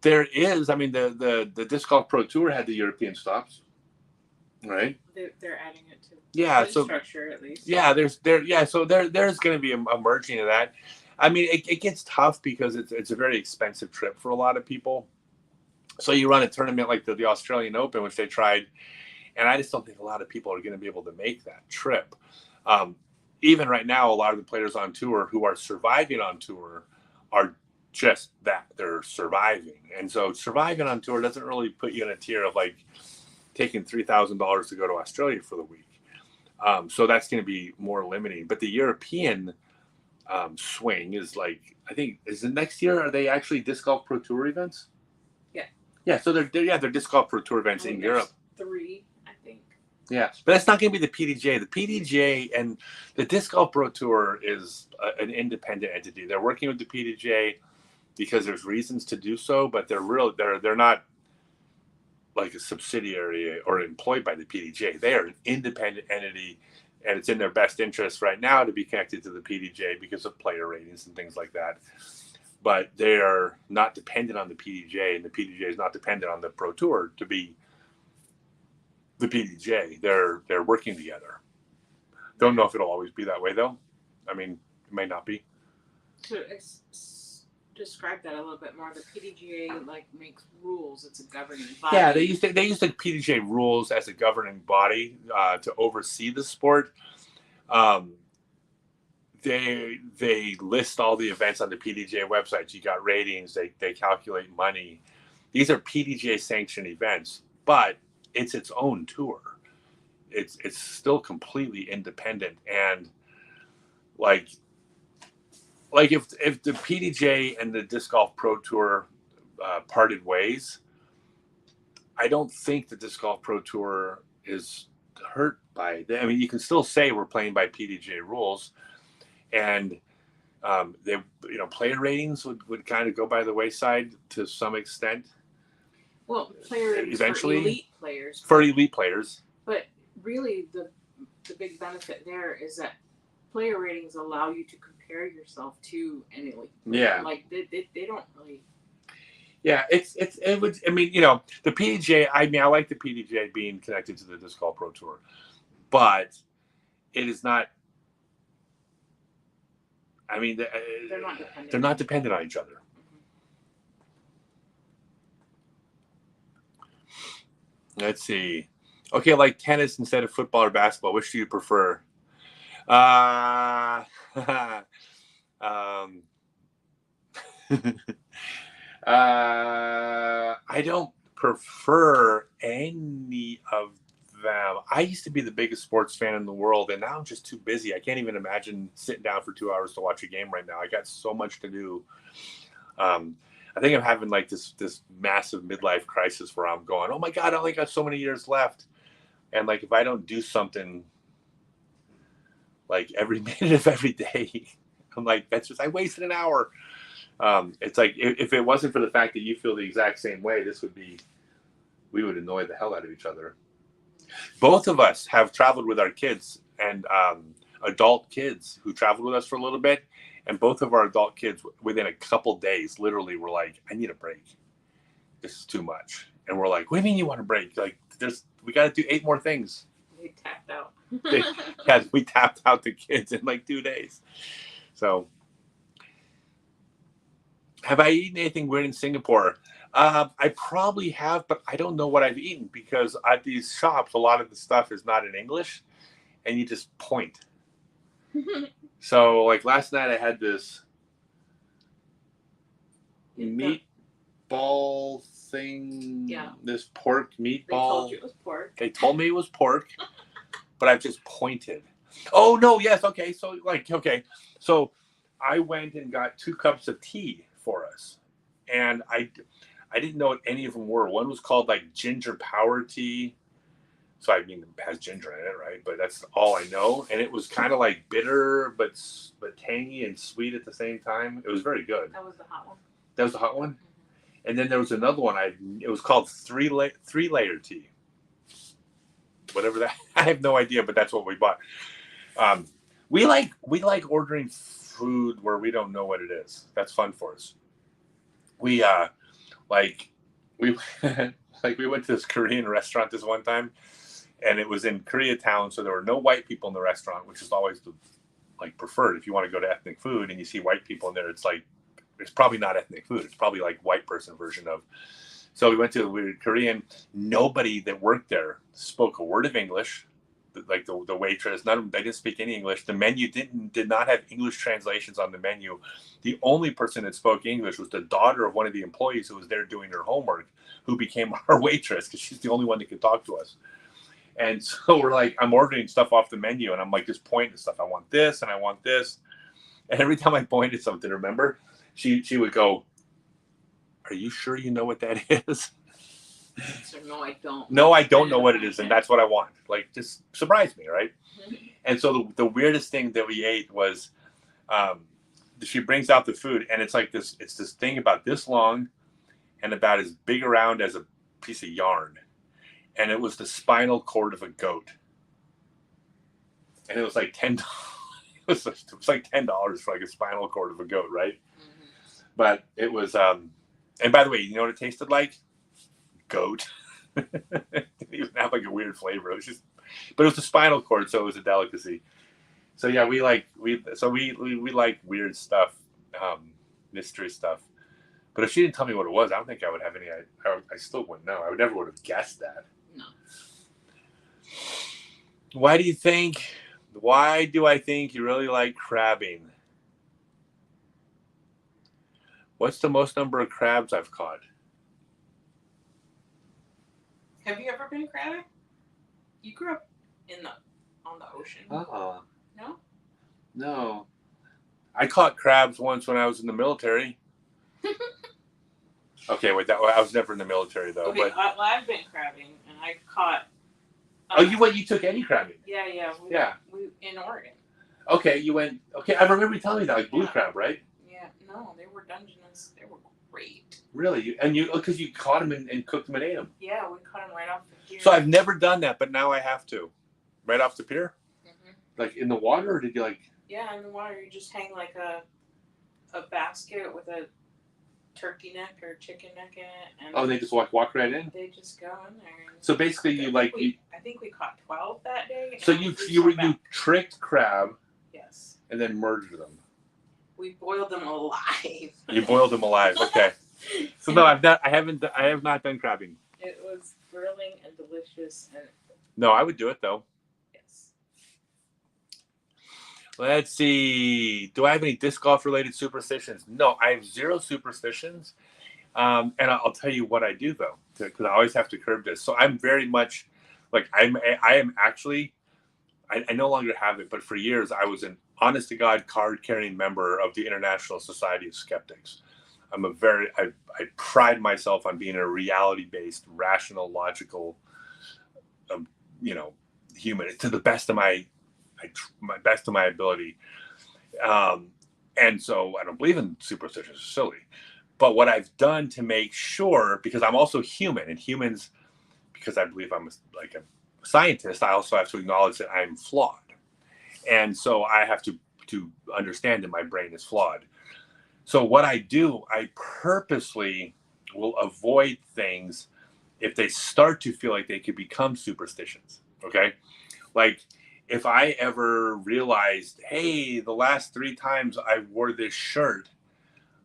there is. I mean, the Disc Golf Pro Tour had the European stops, right? They're adding it to Yeah. the So structure at least. yeah, so there's going to be a merging of that. I mean, it gets tough because it's a very expensive trip for a lot of people. So you run a tournament like the Australian Open, which they tried, and I just don't think a lot of people are going to be able to make that trip. Even right now, a lot of the players on tour who are surviving on tour are just that, they're surviving. And so surviving on tour doesn't really put you in a tier of like taking $3,000 to go to Australia for the week. So that's going to be more limiting. But the European swing is like, I think, is the next year, are they actually Disc Golf Pro Tour events? Yeah, so they're Disc Golf Pro Tour events in Europe. 3, I think. Yeah, but that's not going to be the PDGA. The PDGA and the Disc Golf Pro Tour is an independent entity. They're working with the PDGA because there's reasons to do so, but they're not like a subsidiary or employed by the PDGA. They are an independent entity, and it's in their best interest right now to be connected to the PDGA because of player ratings and things like that. But they are not dependent on the PDGA, and the PDGA is not dependent on the Pro Tour to be the PDGA. They're working together. Don't know if it'll always be that way, though. I mean, it may not be. To describe that a little bit more, the PDGA makes rules. It's a governing body. Yeah, they use the PDGA rules as a governing body to oversee the sport. They list all the events on the PDGA website. You got ratings. They calculate money. These are PDGA sanctioned events, but it's its own tour. It's still completely independent, and like if the PDGA and the Disc Golf Pro Tour parted ways, I don't think the Disc Golf Pro Tour is hurt by it. I mean, you can still say we're playing by PDGA rules, and player ratings would kind of go by the wayside to some extent. Well, player ratings eventually for elite players. For elite players. But really, the big benefit there is that player ratings allow you to compare yourself to an elite player. Yeah. Like they don't really. Yeah, it would. I mean, the PDGA. I mean, I like the PDGA being connected to the Disc Golf Pro Tour, but it is not. I mean, they're not dependent. They're not dependent on each other. Mm-hmm. Let's see. Okay, like tennis instead of football or basketball. Which do you prefer? I don't prefer any of them. I used to be the biggest sports fan in the world, and now I'm just too busy. I can't even imagine sitting down for 2 hours to watch a game right now. I got so much to do. I think I'm having like this massive midlife crisis where I'm going, oh my God, I only got so many years left. And like, if I don't do something like every minute of every day, I'm like, I wasted an hour. It's like, if it wasn't for the fact that you feel the exact same way, we would annoy the hell out of each other. Both of us have traveled with our kids, and adult kids who traveled with us for a little bit. And both of our adult kids, within a couple days, literally were like, I need a break. This is too much. And we're like, what do you mean you want a break? Like, we got to do 8 more things. They tapped out. We tapped out the kids in like 2 days. So, have I eaten anything weird in Singapore? I probably have, but I don't know what I've eaten because at these shops, a lot of the stuff is not in English, and you just point. So, like last night, I had this meatball thing. Yeah. This pork meatball. They told you it was pork. They told me it was pork, but I've just pointed. Oh no! Yes. Okay. So I went and got 2 cups of tea for us, and I didn't know what any of them were. One was called like ginger power tea. So I mean, it has ginger in it, right? But that's all I know. And it was kind of like bitter, but tangy and sweet at the same time. It was very good. That was the hot one. That was the hot one? Mm-hmm. And then there was another one. It was called three layer tea. Whatever that. I have no idea, but that's what we bought. We like ordering food where we don't know what it is. That's fun for us. We we went to this Korean restaurant this one time, and it was in Koreatown, so there were no white people in the restaurant, which is always the preferred. If you want to go to ethnic food and you see white people in there, it's probably not ethnic food. It's probably like white person version of. So we went to Korean. Nobody that worked there spoke a word of English. Like the waitress, they didn't speak any English. The menu did not have English translations on the menu. The only person that spoke English was the daughter of one of the employees who was there doing her homework, who became our waitress because she's the only one that could talk to us. And so we're like, I'm ordering stuff off the menu, and I'm like just pointing to stuff. I want this, and I want this. And every time I pointed something, remember, she would go, "Are you sure you know what that is?" So, no, I don't. No, I don't know what it is, and that's what I want. Like, just surprise me, right? And so the weirdest thing that we ate was, she brings out the food, and it's like this. It's this thing about this long, and about as big around as a piece of yarn, and it was the spinal cord of a goat, and it was like $10. It was like $10 for like a spinal cord of a goat, right? Mm-hmm. But it was, and by the way, you know what it tasted like? Goat. It didn't even have like a weird flavor. It was just, but it was the spinal cord, so it was a delicacy. So yeah, we like weird stuff, mystery stuff. But if she didn't tell me what it was, I don't think I would have any. I still wouldn't know. I never would have guessed that. No. Why do I think you really like crabbing? What's the most number of crabs I've caught? Have you ever been crabbing? You grew up on the ocean. Uh-uh. No? No. I caught crabs once when I was in the military. Okay, wait, I was never in the military though. Okay, but I've been crabbing, and I caught. You took any crabbing? Yeah. We in Oregon. Okay, you went. Okay, I remember you telling me that, like blue crab, right? Yeah, no, they were Dungeness. They were great. Really? Because you caught them and cooked them and ate them. Yeah, we caught them right off the pier. So I've never done that, but now I have to. Right off the pier? Mm-hmm. Like in the water, or did you like? Yeah, in the water. You just hang like a basket with a turkey neck or chicken neck in it, and they just walk right in. They just go in there. So basically, I think we caught 12 that day. So you tricked crab. Yes. And then merged them. We boiled them alive. You boiled them alive. Okay. So no, I have not done crabbing. It was thrilling and delicious. No, I would do it though. Yes. Let's see. Do I have any disc golf related superstitions? No, I have zero superstitions. And I'll tell you what I do though, because I always have to curb this. So I'm very much like I am actually. I no longer have it, but for years I was an honest to God card carrying member of the International Society of Skeptics. I pride myself on being a reality based, rational, logical, human to the best of my ability. And so I don't believe in superstitions. It's silly. But what I've done to make sure, because I'm also human, and humans, because I believe I'm a scientist, I also have to acknowledge that I'm flawed. And so I have to understand that my brain is flawed. So what I do, I purposely will avoid things if they start to feel like they could become superstitions. Okay? Like if I ever realized, hey, the last 3 times I wore this shirt,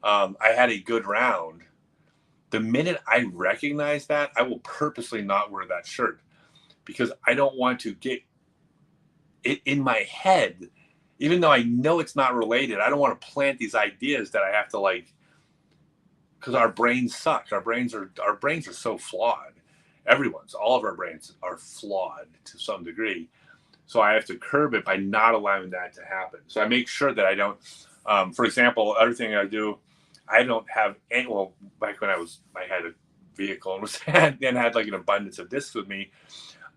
I had a good round. The minute I recognize that, I will purposely not wear that shirt. Because I don't want to get it in my head, even though I know it's not related. I don't want to plant these ideas that I have to because our brains suck. Our brains are so flawed. All of our brains are flawed to some degree. So I have to curb it by not allowing that to happen. So I make sure that I don't, for example, other thing I do, I don't have any, back when I had a vehicle and had like an abundance of discs with me,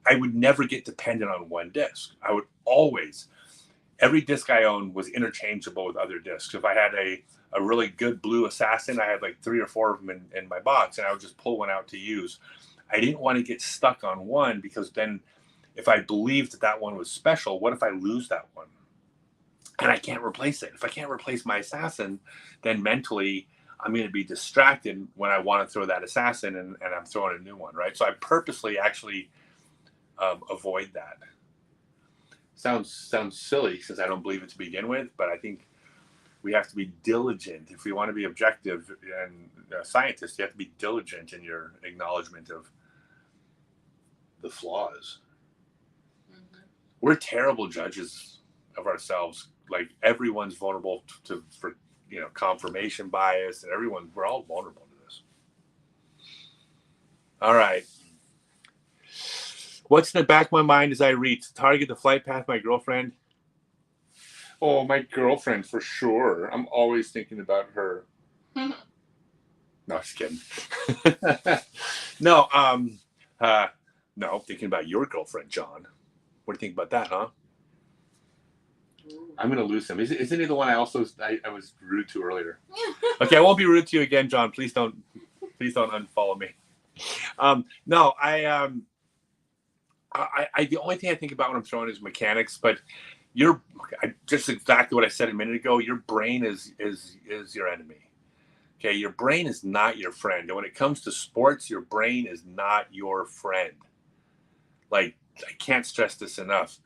I would never get dependent on one disc. I would always every disc I owned was interchangeable with other discs. If I had a really good blue assassin, I had like 3 or 4 of them in my box, and I would just pull one out to use. I didn't want to get stuck on one, because then if I believed that one was special, what if I lose that one? And I can't replace it. If I can't replace my assassin, then mentally I'm going to be distracted when I want to throw that assassin, and I'm throwing a new one, right? So I purposely actually avoid that. Sounds silly, since I don't believe it to begin with, but I think we have to be diligent if we want to be objective and scientists. You have to be diligent in your acknowledgement of the flaws. Mm-hmm. We're terrible judges of ourselves. Like, everyone's vulnerable for confirmation bias, and we're all vulnerable to this. All right. What's in the back of my mind as I reach? Target the flight path, my girlfriend. Oh, my girlfriend, for sure. I'm always thinking about her. No, just kidding. No, no, thinking about your girlfriend, John. What do you think about that, huh? I'm gonna lose him. Isn't he the one I was rude to earlier? Okay, I won't be rude to you again, John. Please don't unfollow me. No, the only thing I think about when I'm throwing is mechanics, but just exactly what I said a minute ago. Your brain is your enemy. Okay, your brain is not your friend. And when it comes to sports, your brain is not your friend. Like, I can't stress this enough.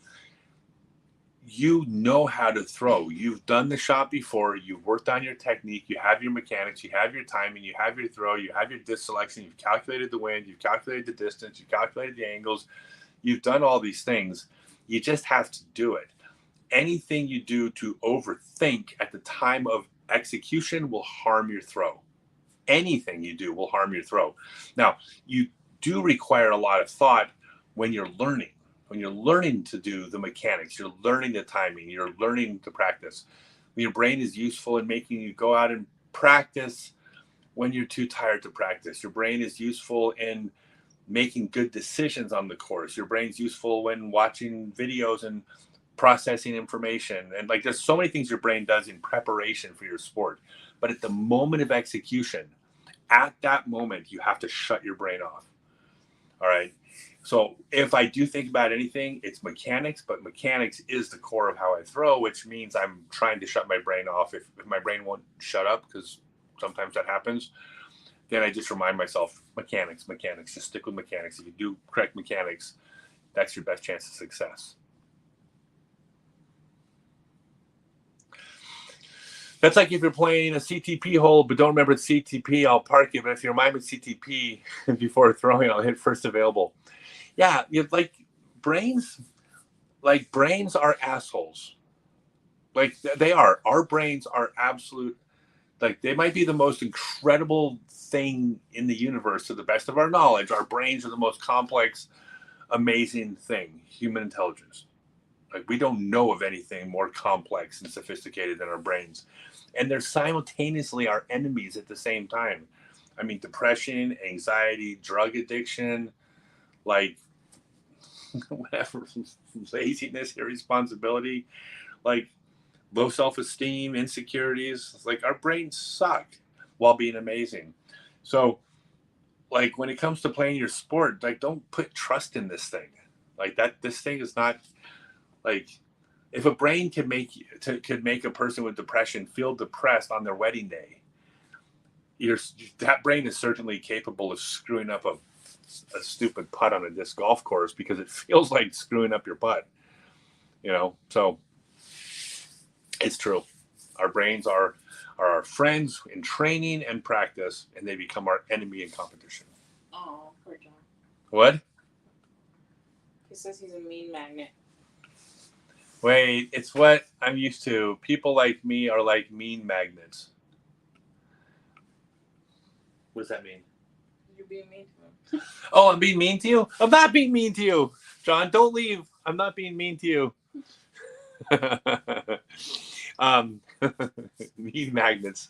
You know how to throw. You've done the shot before. You've worked on your technique. You have your mechanics. You have your timing. You have your throw. You have your disc selection. You've calculated the wind. You've calculated the distance. You've calculated the angles. You've done all these things. You just have to do it. Anything you do to overthink at the time of execution will harm your throw. Anything you do will harm your throw. Now, you do require a lot of thought when you're learning. When you're learning to do the mechanics, you're learning the timing, you're learning to practice. Your brain is useful in making you go out and practice when you're too tired to practice. Your brain is useful in making good decisions on the course. Your brain's useful when watching videos and processing information. And like, there's so many things your brain does in preparation for your sport. But at the moment of execution, at that moment, you have to shut your brain off. All right. So if I do think about anything, it's mechanics, but mechanics is the core of how I throw, which means I'm trying to shut my brain off. If my brain won't shut up, because sometimes that happens, then I just remind myself, mechanics, just stick with mechanics. If you do correct mechanics, that's your best chance of success. That's like if you're playing a CTP hole, but don't remember the CTP, I'll park it. But if you remind me CTP before throwing, I'll hit first available. Yeah, brains are assholes. Like, they are. Our brains are absolute. Like, they might be the most incredible thing in the universe to the best of our knowledge. Our brains are the most complex, amazing thing, human intelligence. Like, we don't know of anything more complex and sophisticated than our brains. And they're simultaneously our enemies at the same time. I mean, depression, anxiety, drug addiction, like, whatever, laziness, irresponsibility, like low self-esteem, insecurities. Like, our brains suck while being amazing. So, like, when it comes to playing your sport, like, don't put trust in this thing. Like, this thing is not, like, if a brain could make a person with depression feel depressed on their wedding day, that brain is certainly capable of screwing up a stupid putt on a disc golf course, because it feels like screwing up your putt. So it's true. Our brains are our friends in training and practice, and they become our enemy in competition. Oh, poor John. What? He says he's a mean magnet. Wait, it's what I'm used to. People like me are like mean magnets. What does that mean? You're being mean to him. Oh, I'm being mean to you? I'm not being mean to you. John, don't leave. I'm not being mean to you. Mean magnets.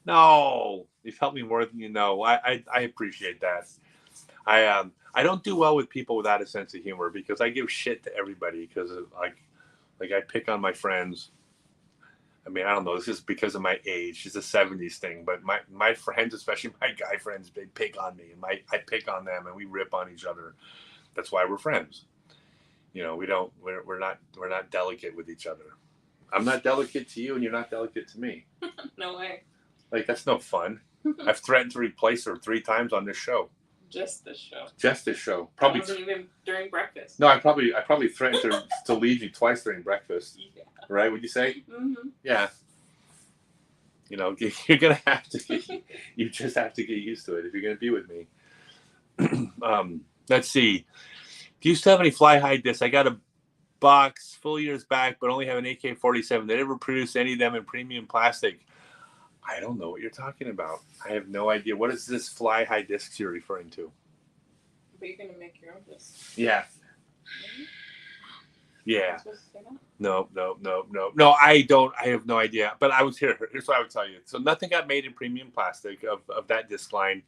No, you've helped me more than you know. I appreciate that. I don't do well with people without a sense of humor, because I give shit to everybody, because of, like, Like I pick on my friends. I mean, I don't know. This is because of my age. It's a '70s thing, but my friends, especially my guy friends, they pick on me, and I pick on them, and we rip on each other. That's why we're friends. You know, we're not delicate with each other. I'm not delicate to you, and you're not delicate to me. No way. Like that's no fun. I've threatened to replace her 3 times on this show. Just this show. Just this show. Probably wasn't even during breakfast. No, I probably threatened to leave you twice during breakfast. Yeah. Right? Would you say? Mm-hmm. Yeah. You know, you're gonna have to. You just have to get used to it if you're gonna be with me. Let's see. Do you still have any fly high discs? I got a box full years back, but only have an AK-47. They never produced any of them in premium plastic. I don't know what you're talking about. I have no idea. What is this fly high discs you're referring to? But you're gonna make your own discs. Yeah. Maybe? Yeah. Am I supposed to say that? No, I don't. I have no idea. But I was here. Here's what I would tell you. So nothing got made in premium plastic of that disc line.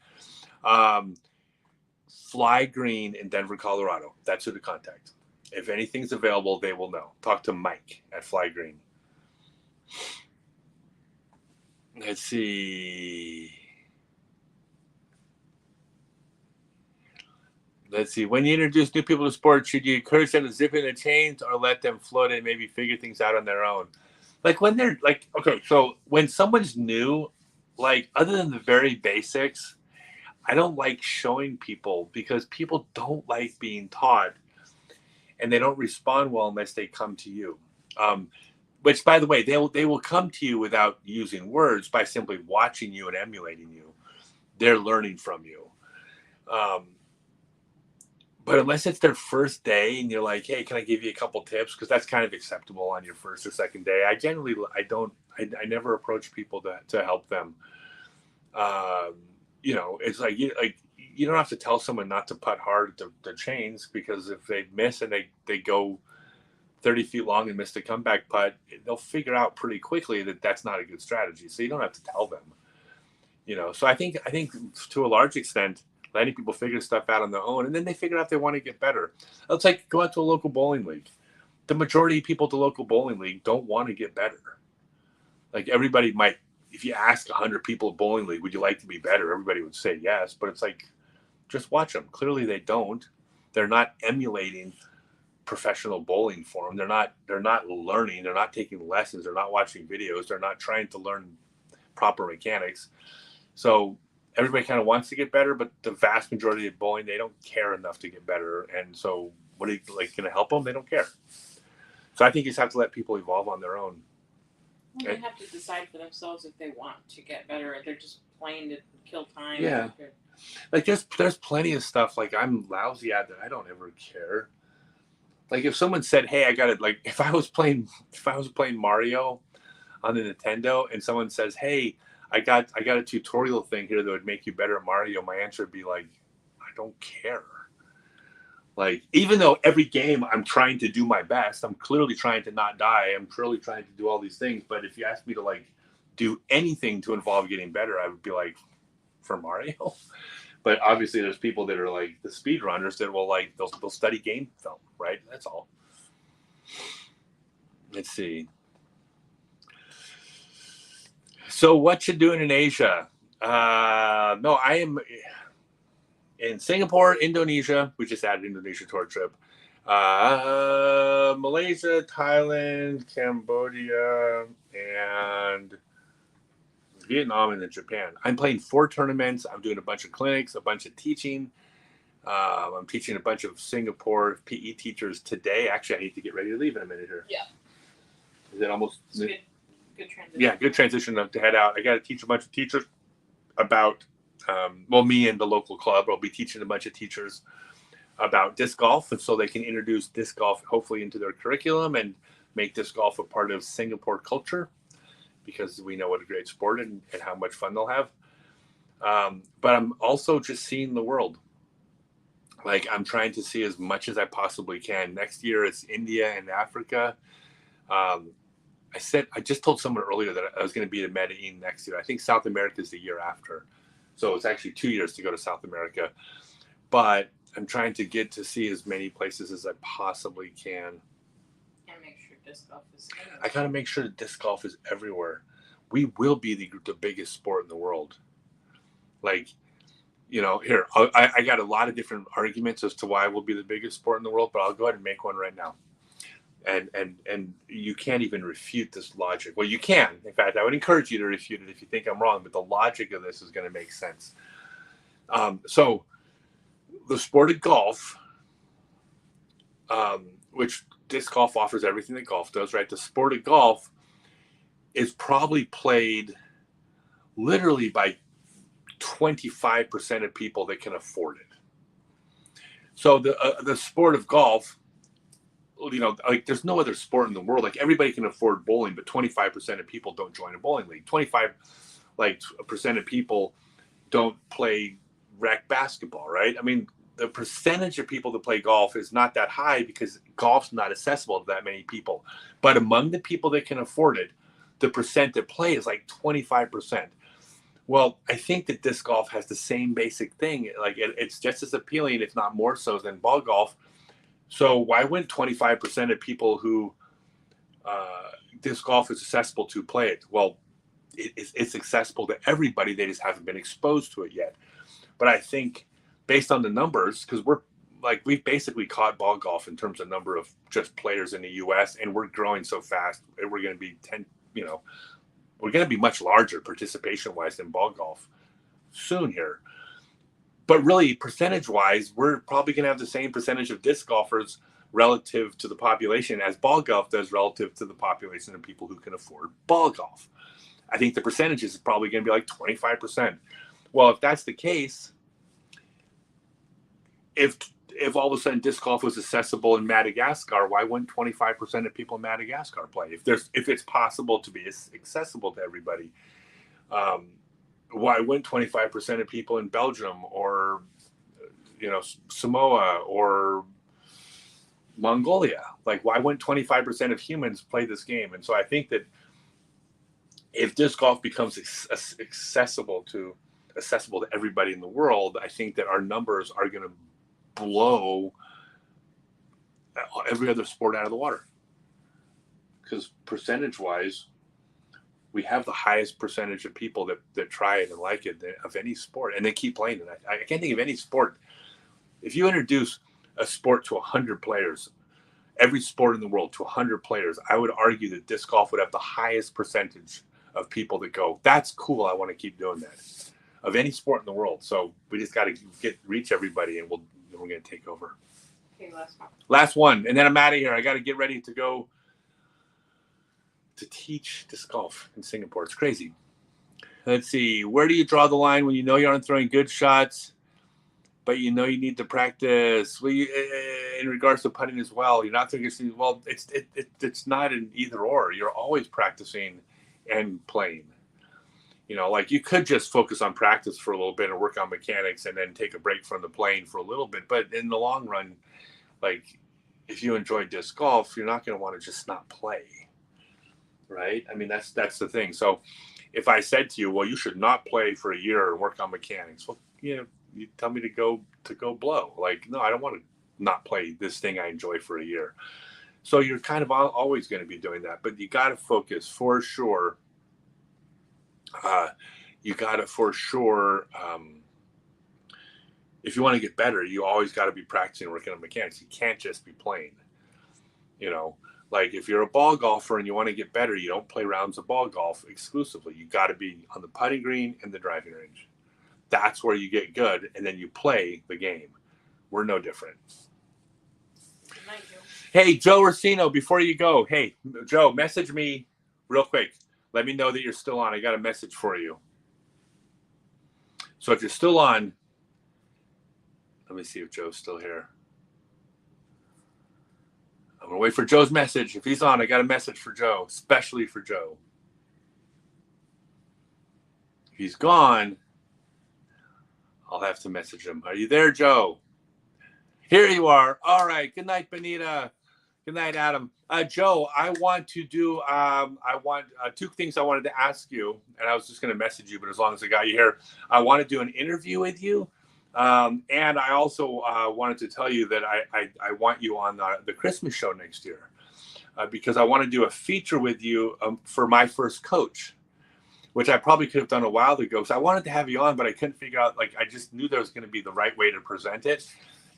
Fly Green in Denver, Colorado. That's who to contact. If anything's available, they will know. Talk to Mike at Fly Green. Let's see. When you introduce new people to sports, should you encourage them to zip in their chains or let them float and maybe figure things out on their own? Like when they're like, okay, so when someone's new, like other than the very basics, I don't like showing people because people don't like being taught and they don't respond well unless they come to you. Which, by the way, they will come to you without using words by simply watching you and emulating you. They're learning from you. But unless it's their first day and you're like, hey, can I give you a couple tips? Because that's kind of acceptable on your first or second day. I never approach people to help them. You know, it's like you don't have to tell someone not to putt hard to chains, because if they miss and they go 30 feet long and miss the comeback putt, they'll figure out pretty quickly that that's not a good strategy. So you don't have to tell them, you know. So I think to a large extent, letting people figure stuff out on their own, and then they figure out they want to get better. It's like go out to a local bowling league. The majority of people at the local bowling league don't want to get better. Like everybody might, if you ask 100 people at bowling league, would you like to be better? Everybody would say yes, but it's like, just watch them. Clearly they don't. They're not emulating professional bowling form. They're not learning. They're not taking lessons. They're not watching videos. They're not trying to learn proper mechanics. So everybody kind of wants to get better, but the vast majority of bowling, they don't care enough to get better. And so what are you like going to help them? They don't care. So I think you just have to let people evolve on their own. Well, they have to decide for themselves if they want to get better, or they're just playing to kill time. Yeah. Like there's plenty of stuff like I'm lousy at that I don't ever care. Like if someone said, hey, I got it, like if I was playing Mario on the Nintendo and someone says, hey, I got a tutorial thing here that would make you better at Mario, my answer would be like, I don't care. Like, even though every game I'm trying to do my best, I'm clearly trying to not die, I'm clearly trying to do all these things, but if you ask me to like do anything to involve getting better, I would be like, for Mario. But obviously there's people that are like the speedrunners that will like they'll study game film, right? That's all. Let's see. So what you doing in Asia? No, I am in Singapore, Indonesia. We just added Indonesia to our trip. Malaysia, Thailand, Cambodia, and Vietnam, and then Japan. I'm playing 4 tournaments. I'm doing a bunch of clinics, a bunch of teaching. I'm teaching a bunch of Singapore PE teachers today. Actually, I need to get ready to leave in a minute here. Yeah. Is it almost? Good transition. Yeah, good transition to head out. I got to teach a bunch of teachers about, me and the local club. I'll be teaching a bunch of teachers about disc golf, and so they can introduce disc golf hopefully into their curriculum and make disc golf a part of Singapore culture, because we know what a great sport and how much fun they'll have. But I'm also just seeing the world. Like I'm trying to see as much as I possibly can. Next year it's India and Africa. I just told someone earlier that I was going to be in Medellin next year. I think South America is the year after. So it's actually 2 years to go to South America. But I'm trying to get to see as many places as I possibly can. And make sure disc golf is everywhere. I got to make sure that disc golf is everywhere. We will be the biggest sport in the world. Like, here, I got a lot of different arguments as to why we'll be the biggest sport in the world, but I'll go ahead and make one right now. And you can't even refute this logic. Well, you can. In fact, I would encourage you to refute it if you think I'm wrong, but the logic of this is going to make sense. So the sport of golf, which disc golf offers everything that golf does, right? The sport of golf is probably played literally by 25% of people that can afford it. So the sport of golf, like there's no other sport in the world. Like everybody can afford bowling, but 25% of people don't join a bowling league. 25% of people don't play rec basketball, right? I mean, the percentage of people that play golf is not that high because golf's not accessible to that many people. But among the people that can afford it, the percent that play is like 25%. Well, I think that disc golf has the same basic thing. Like it's just as appealing, if not more so, than ball golf. So why wouldn't 25% of people who disc golf is accessible to play it? Well, it's accessible to everybody. They just haven't been exposed to it yet. But I think based on the numbers, because we've basically caught ball golf in terms of number of just players in the U.S. and we're growing so fast. We're going to be we're going to be much larger participation-wise than ball golf soon here. But really, percentage-wise, we're probably going to have the same percentage of disc golfers relative to the population as ball golf does relative to the population of people who can afford ball golf. I think the percentage is probably going to be like 25%. Well, if that's the case, if all of a sudden disc golf was accessible in Madagascar, why wouldn't 25% of people in Madagascar play? If it's possible to be accessible to everybody, why wouldn't 25% of people in Belgium or Samoa or Mongolia, like why wouldn't 25% of humans play this game? And so I think that if disc golf becomes accessible to everybody in the world, I think that our numbers are going to blow every other sport out of the water. Because percentage-wise, we have the highest percentage of people that try it and like it of any sport, and they keep playing it. I can't think of any sport. If you introduce a sport to 100 players, every sport in the world to 100 players, I would argue that disc golf would have the highest percentage of people that go, that's cool, I want to keep doing that, of any sport in the world. So we just got to reach everybody, and we're going to take over. Okay, last one. Last one, and then I'm out of here. I got to get ready to go to teach disc golf in Singapore. It's crazy. Let's see. Where do you draw the line when you know you aren't throwing good shots, but you know you need to practice? Well, in regards to putting as well, you're not throwing good. Well, it's not an either or. You're always practicing and playing. Like you could just focus on practice for a little bit and work on mechanics and then take a break from the playing for a little bit. But in the long run, like if you enjoy disc golf, you're not going to want to just not play. Right? I mean, that's the thing. So if I said to you, well, you should not play for a year and work on mechanics, well, you tell me to go blow. Like, no, I don't want to not play this thing I enjoy for a year. So you're kind of always going to be doing that, but you got to focus for sure. You got to for sure. If you want to get better, you always got to be practicing working on mechanics. You can't just be playing, Like if you're a ball golfer and you want to get better, you don't play rounds of ball golf exclusively. You got to be on the putting green and the driving range. That's where you get good, and then you play the game. We're no different. Good night, Joe. Hey, Joe Racino, before you go, hey, Joe, message me real quick. Let me know that you're still on. I got a message for you. So if you're still on, let me see if Joe's still here. I'm going to wait for Joe's message. If he's on, I got a message for Joe, especially for Joe. If he's gone, I'll have to message him. Are you there, Joe? Here you are. All right. Good night, Benita. Good night, Adam. Joe, I want to do, two things I wanted to ask you, and I was just going to message you, but as long as I got you here, I want to do an interview with you. And I also wanted to tell you that I want you on the Christmas show next year. because I want to do a feature with you for my first coach, which I probably could have done a while ago. So I wanted to have you on, but I couldn't figure out, like, I just knew there was going to be the right way to present it.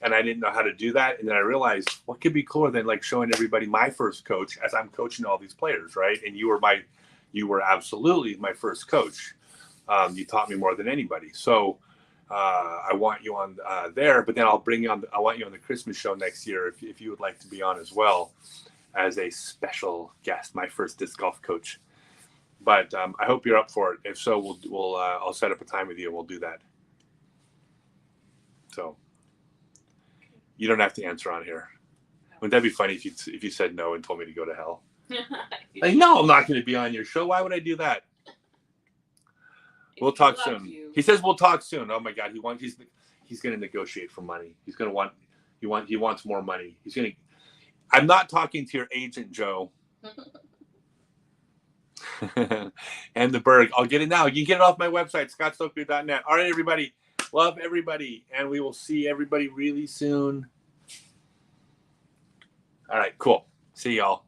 And I didn't know how to do that. And then I realized what could be cooler than like showing everybody my first coach as I'm coaching all these players, right? And you were absolutely my first coach. You taught me more than anybody. So I want you on there, but then I want you on the Christmas show next year if you would like to be on as well as a special guest, my first disc golf coach. But I hope you're up for it. If so, I'll set up a time with you and we'll do that. So you don't have to answer on here. Wouldn't that be funny if you said no and told me to go to hell? Like, no, I'm not going to be on your show. Why would I do that? We'll talk soon. He says we'll talk soon. Oh my God, he's going to negotiate for money. He wants more money. I'm not talking to your agent, Joe. And the Berg. I'll get it now. You can get it off my website, scottstokely.net. All right, everybody. Love everybody. And we will see everybody really soon. All right, cool. See y'all.